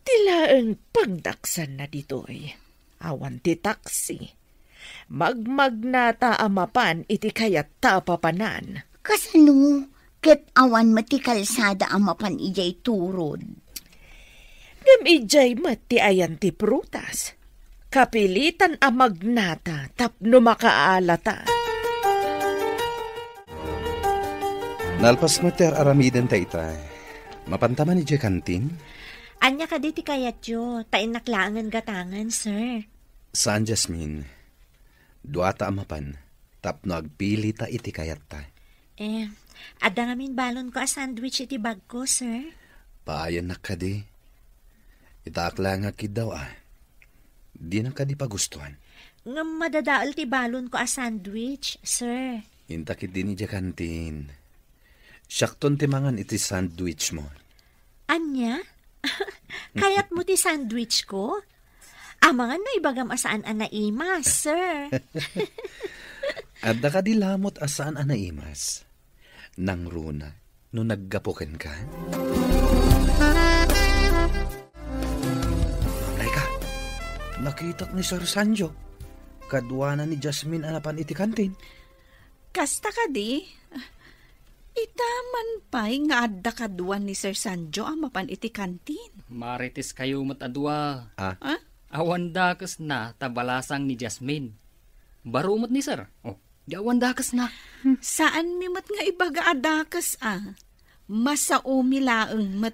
Tilaang pagdaksan na dito'y. Awan ti taksi. Magmagnata amapan iti kayat tapapanan. Kasano, ket awan mati kalsada amapan ijay turod. Ijay mati ayan ti prutas. Kapilitan a magnata tapno makaalata. Nalpas mo ter aramiden ta itay. Mapantaman ni Jay kantin? Anya ka diti kayat yo, tain naklangan gatangan, sir. Saan, Jasmine? Duata amapan, tapno agpili ta iti kayat ta. Ada ngamin balon ko a sandwich iti bag ko, sir. Paayan na ka di. Itakla nga kid daw Di na ka di pagustuhan. Nga madadaal ti balon ko a sandwich, sir. Intakit din iti kantin. Syakton ti mangan iti sandwich mo. Anya? Kayat mo ti sandwich ko? Amangan na ibagam asaan anaimas, sir. Adda ka di lamot asaan anaimas. Nang runa, no naggapuken ka. Nakitak ni Sir Sanjo. Kadwana ni Jasmine anapan iti kantin. Kasta ka di? Itaman pa'y nga adda kadwan ni Sir Sanjo amapan iti kantin. Maritis kayo matadwa. Ah? Awan dakas na tabalasang ni Jasmine. Barumot ni Sir. Oh, di awan dakas na. Saan mi mat nga ibaga adakas Masaumi laeng mat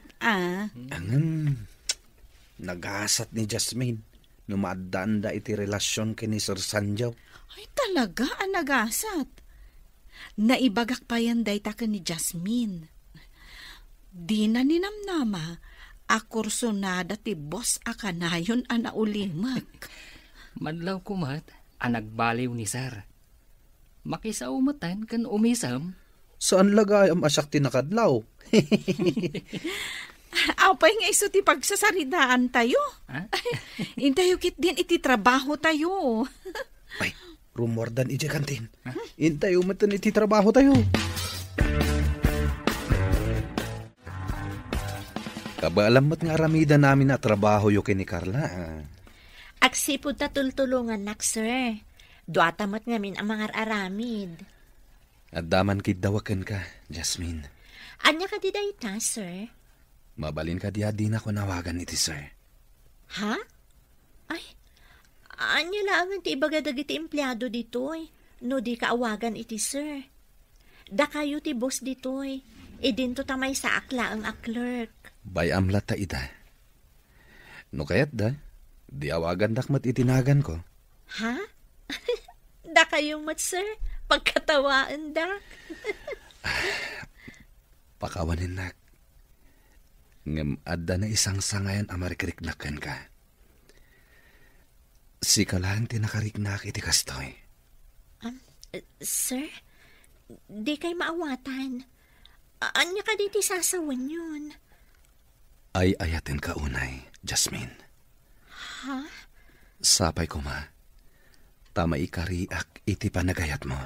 Nagasat ni Jasmine. Numaadanda iti relasyon kini Sir Sanjo. Ay talaga, nagasat. Naibagak pa yan day ta ni Jasmine. Di na ninamnama, akursonada ti boss akanayon anaulimak. Madlaw kumat, ang nagbaliw ni Sir. Makisaumatan kan umisam. Saan lagay am asyak tinakadlaw? Apay nga iso ti pagsasaridaan tayo. Ha? Intayo kit din iti trabaho tayo. Ay, rumor dan ije kantin. Intayo matan iti trabaho tayo. Kabaalam mo't nga aramida namin na trabaho yo kini Carla. Agsipod ta tultulungan nak, sir. Duatamat ngamin ang mga aramid. At daman kid dawakan ka, Jasmine. Anya ka di dayta, sir? Mabalin ka di na ko nawagan iti sir. Ha? Ay, anya lang ti ibagadag iti empleyado ditoy. No di kaawagan iti sir. Da kayo ti boss ditoy. Idinto tamay sa akla ang clerk. Bayam lata ita. No kayat da, di awagan dakmat itinagan ko. Ha? Da kayo mat, sir? Pagkatawaan da? Pakawanin nak. Ngam adda na isang sangayan amarikiriknakan ka. Si kalahan tinakariknak iti kastoy. Sir? Di kay maawatan. Anya ka diti sasawan yun? Ay ayatin ka unay, Jasmine. Ha? Sapay ko ma. Tama ikariak iti panagayat mo.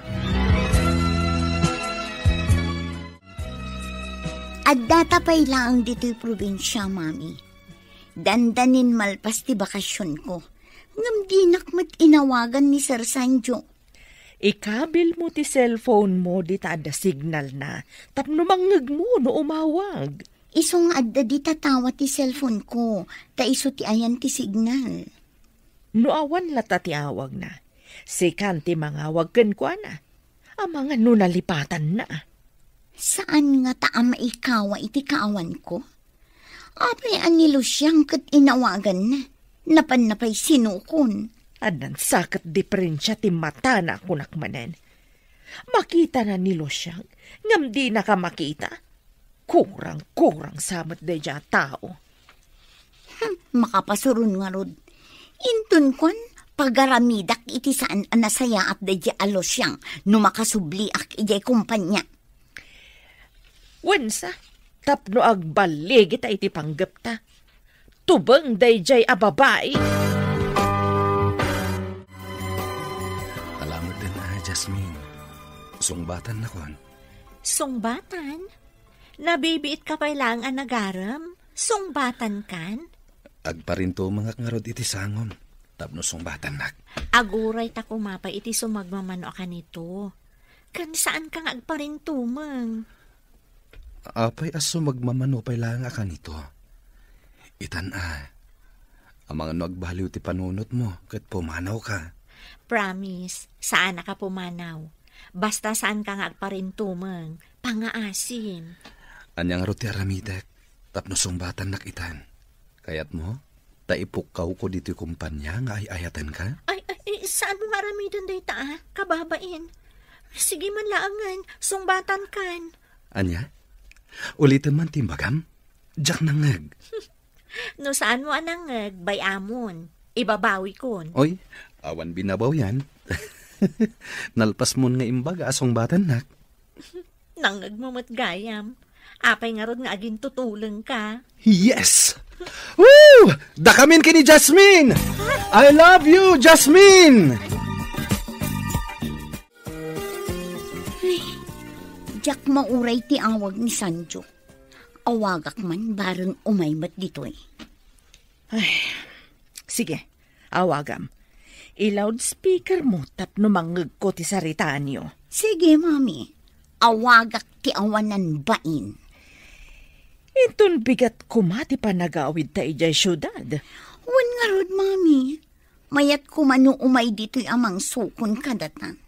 At datapay lang dito'y probinsya, mami. Dandanin malpas ti bakasyon ko. Ngam di nakmat inawagan ni Sir Sanjo. Ikabil mo ti cellphone mo di tada signal na. Tapno mangag mo no umawag. Isong adda di tatawa ti cellphone ko. Ta iso ti ayan ti signal. No awan lata ti awag na. Sikan ti mga wagken kwa na. Ang mga nunalipatan na. Saan nga taam maikawa iti kaawan ko? Apay anilo siyang kat inawagan na. Napan-napay sinukon. Adan sakat diferensya ti mata na kunakmanen. Makita na nilo siyang, ngam di na ka makita. Kurang samat da dya tao. Makapasurun nga rod. Intun kon, pagaramidak iti saan anasaya at da dya alos siyang no makasubliak ijay kumpanya. Wensa, tapno agbalig ita iti panggap ta. Tubang dayjay a babae. Alamot din na, Jasmine. Sungbatan na kon. Sungbatan? Nabibiit ka pa lang ang nagaram? Sungbatan kan? Agparinto mga ngarod iti sangom. Tapno sungbatan nak. Aguray ta kumapay iti sumagmamano ka nito. Kan saan kang agparintumang? Apay aso magmamanupay lang ka nito. Itan ang mga nagbaliw ti panunot mo kat pumanaw ka. Promise, saan ka pumanaw? Basta saan ka nga agparintumang, pangaasim. Anyang roti aramitek, tapno sungbatan nak itan. Kayat mo, taipukaw ko dito yung kumpanya nga ay ayatan ka? Ay, saan mo aramidan day ta, kababain? Sige man laangan, sungbatan kan. Anya? Ulitin man timbagam? Diyak nangag. No saan mo anangag, bayamon. Ibabawi kon. Oy, awan binabaw yan. Nalpas mo nga imbaga asong batan nak. Nangag mo matgayam. Apay nga rod nga aging tutulong ka. Yes! Woo! Dakamin kini Jasmine! I love you, Jasmine! Diyak mauray ti awag ni Sanjo. Awagak man bareng umaymat ditoy. Ay, sige, awagam. I-loudspeaker mo tapno mangag ko ti saritaan nyo. Sige, mami. Awagak ti awanan bain. Itun bigat kumati pa nag-awid ta ijay syudad. Wan nga rod, mami. Mayat kumano umay dito'y amang sukon kadatan.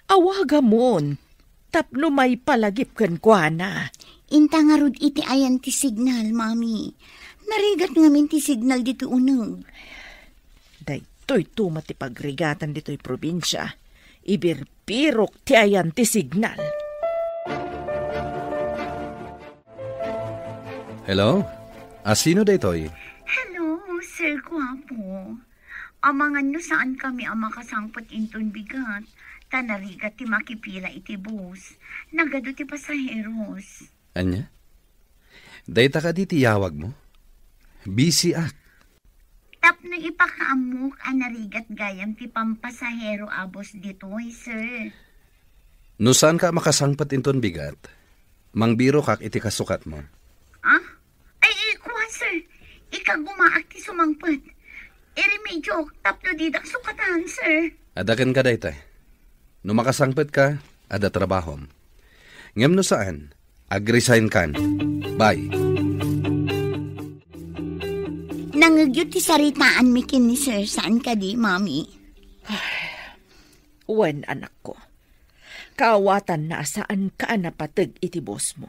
Awagamon, tapno may palagip kan kwa na. Inta nga rod iti ayan ti signal, mami. Narigat ngamin ti signal dito unag. Daytoy tumati pagrigatan dito'y probinsya. Ibirpirok ti ayan ti signal. Hello? Sino daytoy? Hello, Sir Guapo. Amangan nyo saan kami ang makasangpot inton bigat. Tanarigat ti makipila iti bus. Nagado ti pasaheros. Anya? Dayta ka di tiyawag mo? Busy ak. Tapno ipakaamok ang narigat gayam ti pampasahero abos ditoy, sir. No saan ka makasangpat inton bigat? Mangbiro kak iti kasukat mo. Ah? Ay, kuha, sir. Ika gumaak ti sumangpot. Iremedyo, tapno didak sukatan, sir. Adakan ka dayta. No makasangpat ka, ada trabahom. Ngem no saan? Ag-resign kan. Bye. Nangagyot ti saritaan mi kin ni sir. Saan ka di, mami? Wen, anak ko. Kaawatan na saan ka napatag iti boss mo.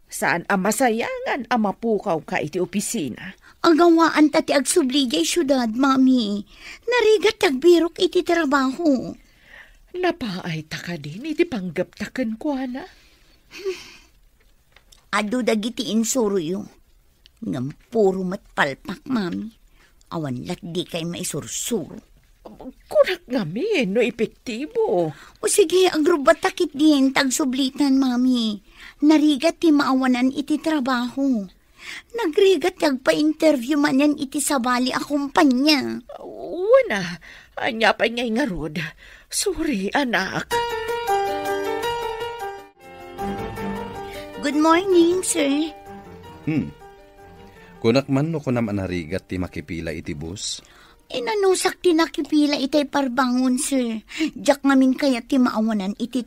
Saan ang masayangan ang mapukaw ka iti opisina. Agawaan ta ti agsubli jay syudad, mami. Narigat tagbirok iti trabaho. Napaay ta ka din iti panggaptaken ko, na. Ado dagiti insuro yung. Ngam puro matpalpak, mami. Awan lat di kay maisursuro. Kurak ngami, no epektibo. O sige, agrubatakit din tagsublitan, mami. Narigat ti maawanan iti trabaho. Nagrigat tagpa-interview man yan iti sabali a kumpanya. Wana, anya pa ngay nga rod. Sorry, anak. Good morning, sir. Kunak man no kunam anarigat ti makipila iti bus. Inanusak ti nakipila itay parbangon, sir. Diyak ngamin kaya ti maawanan iti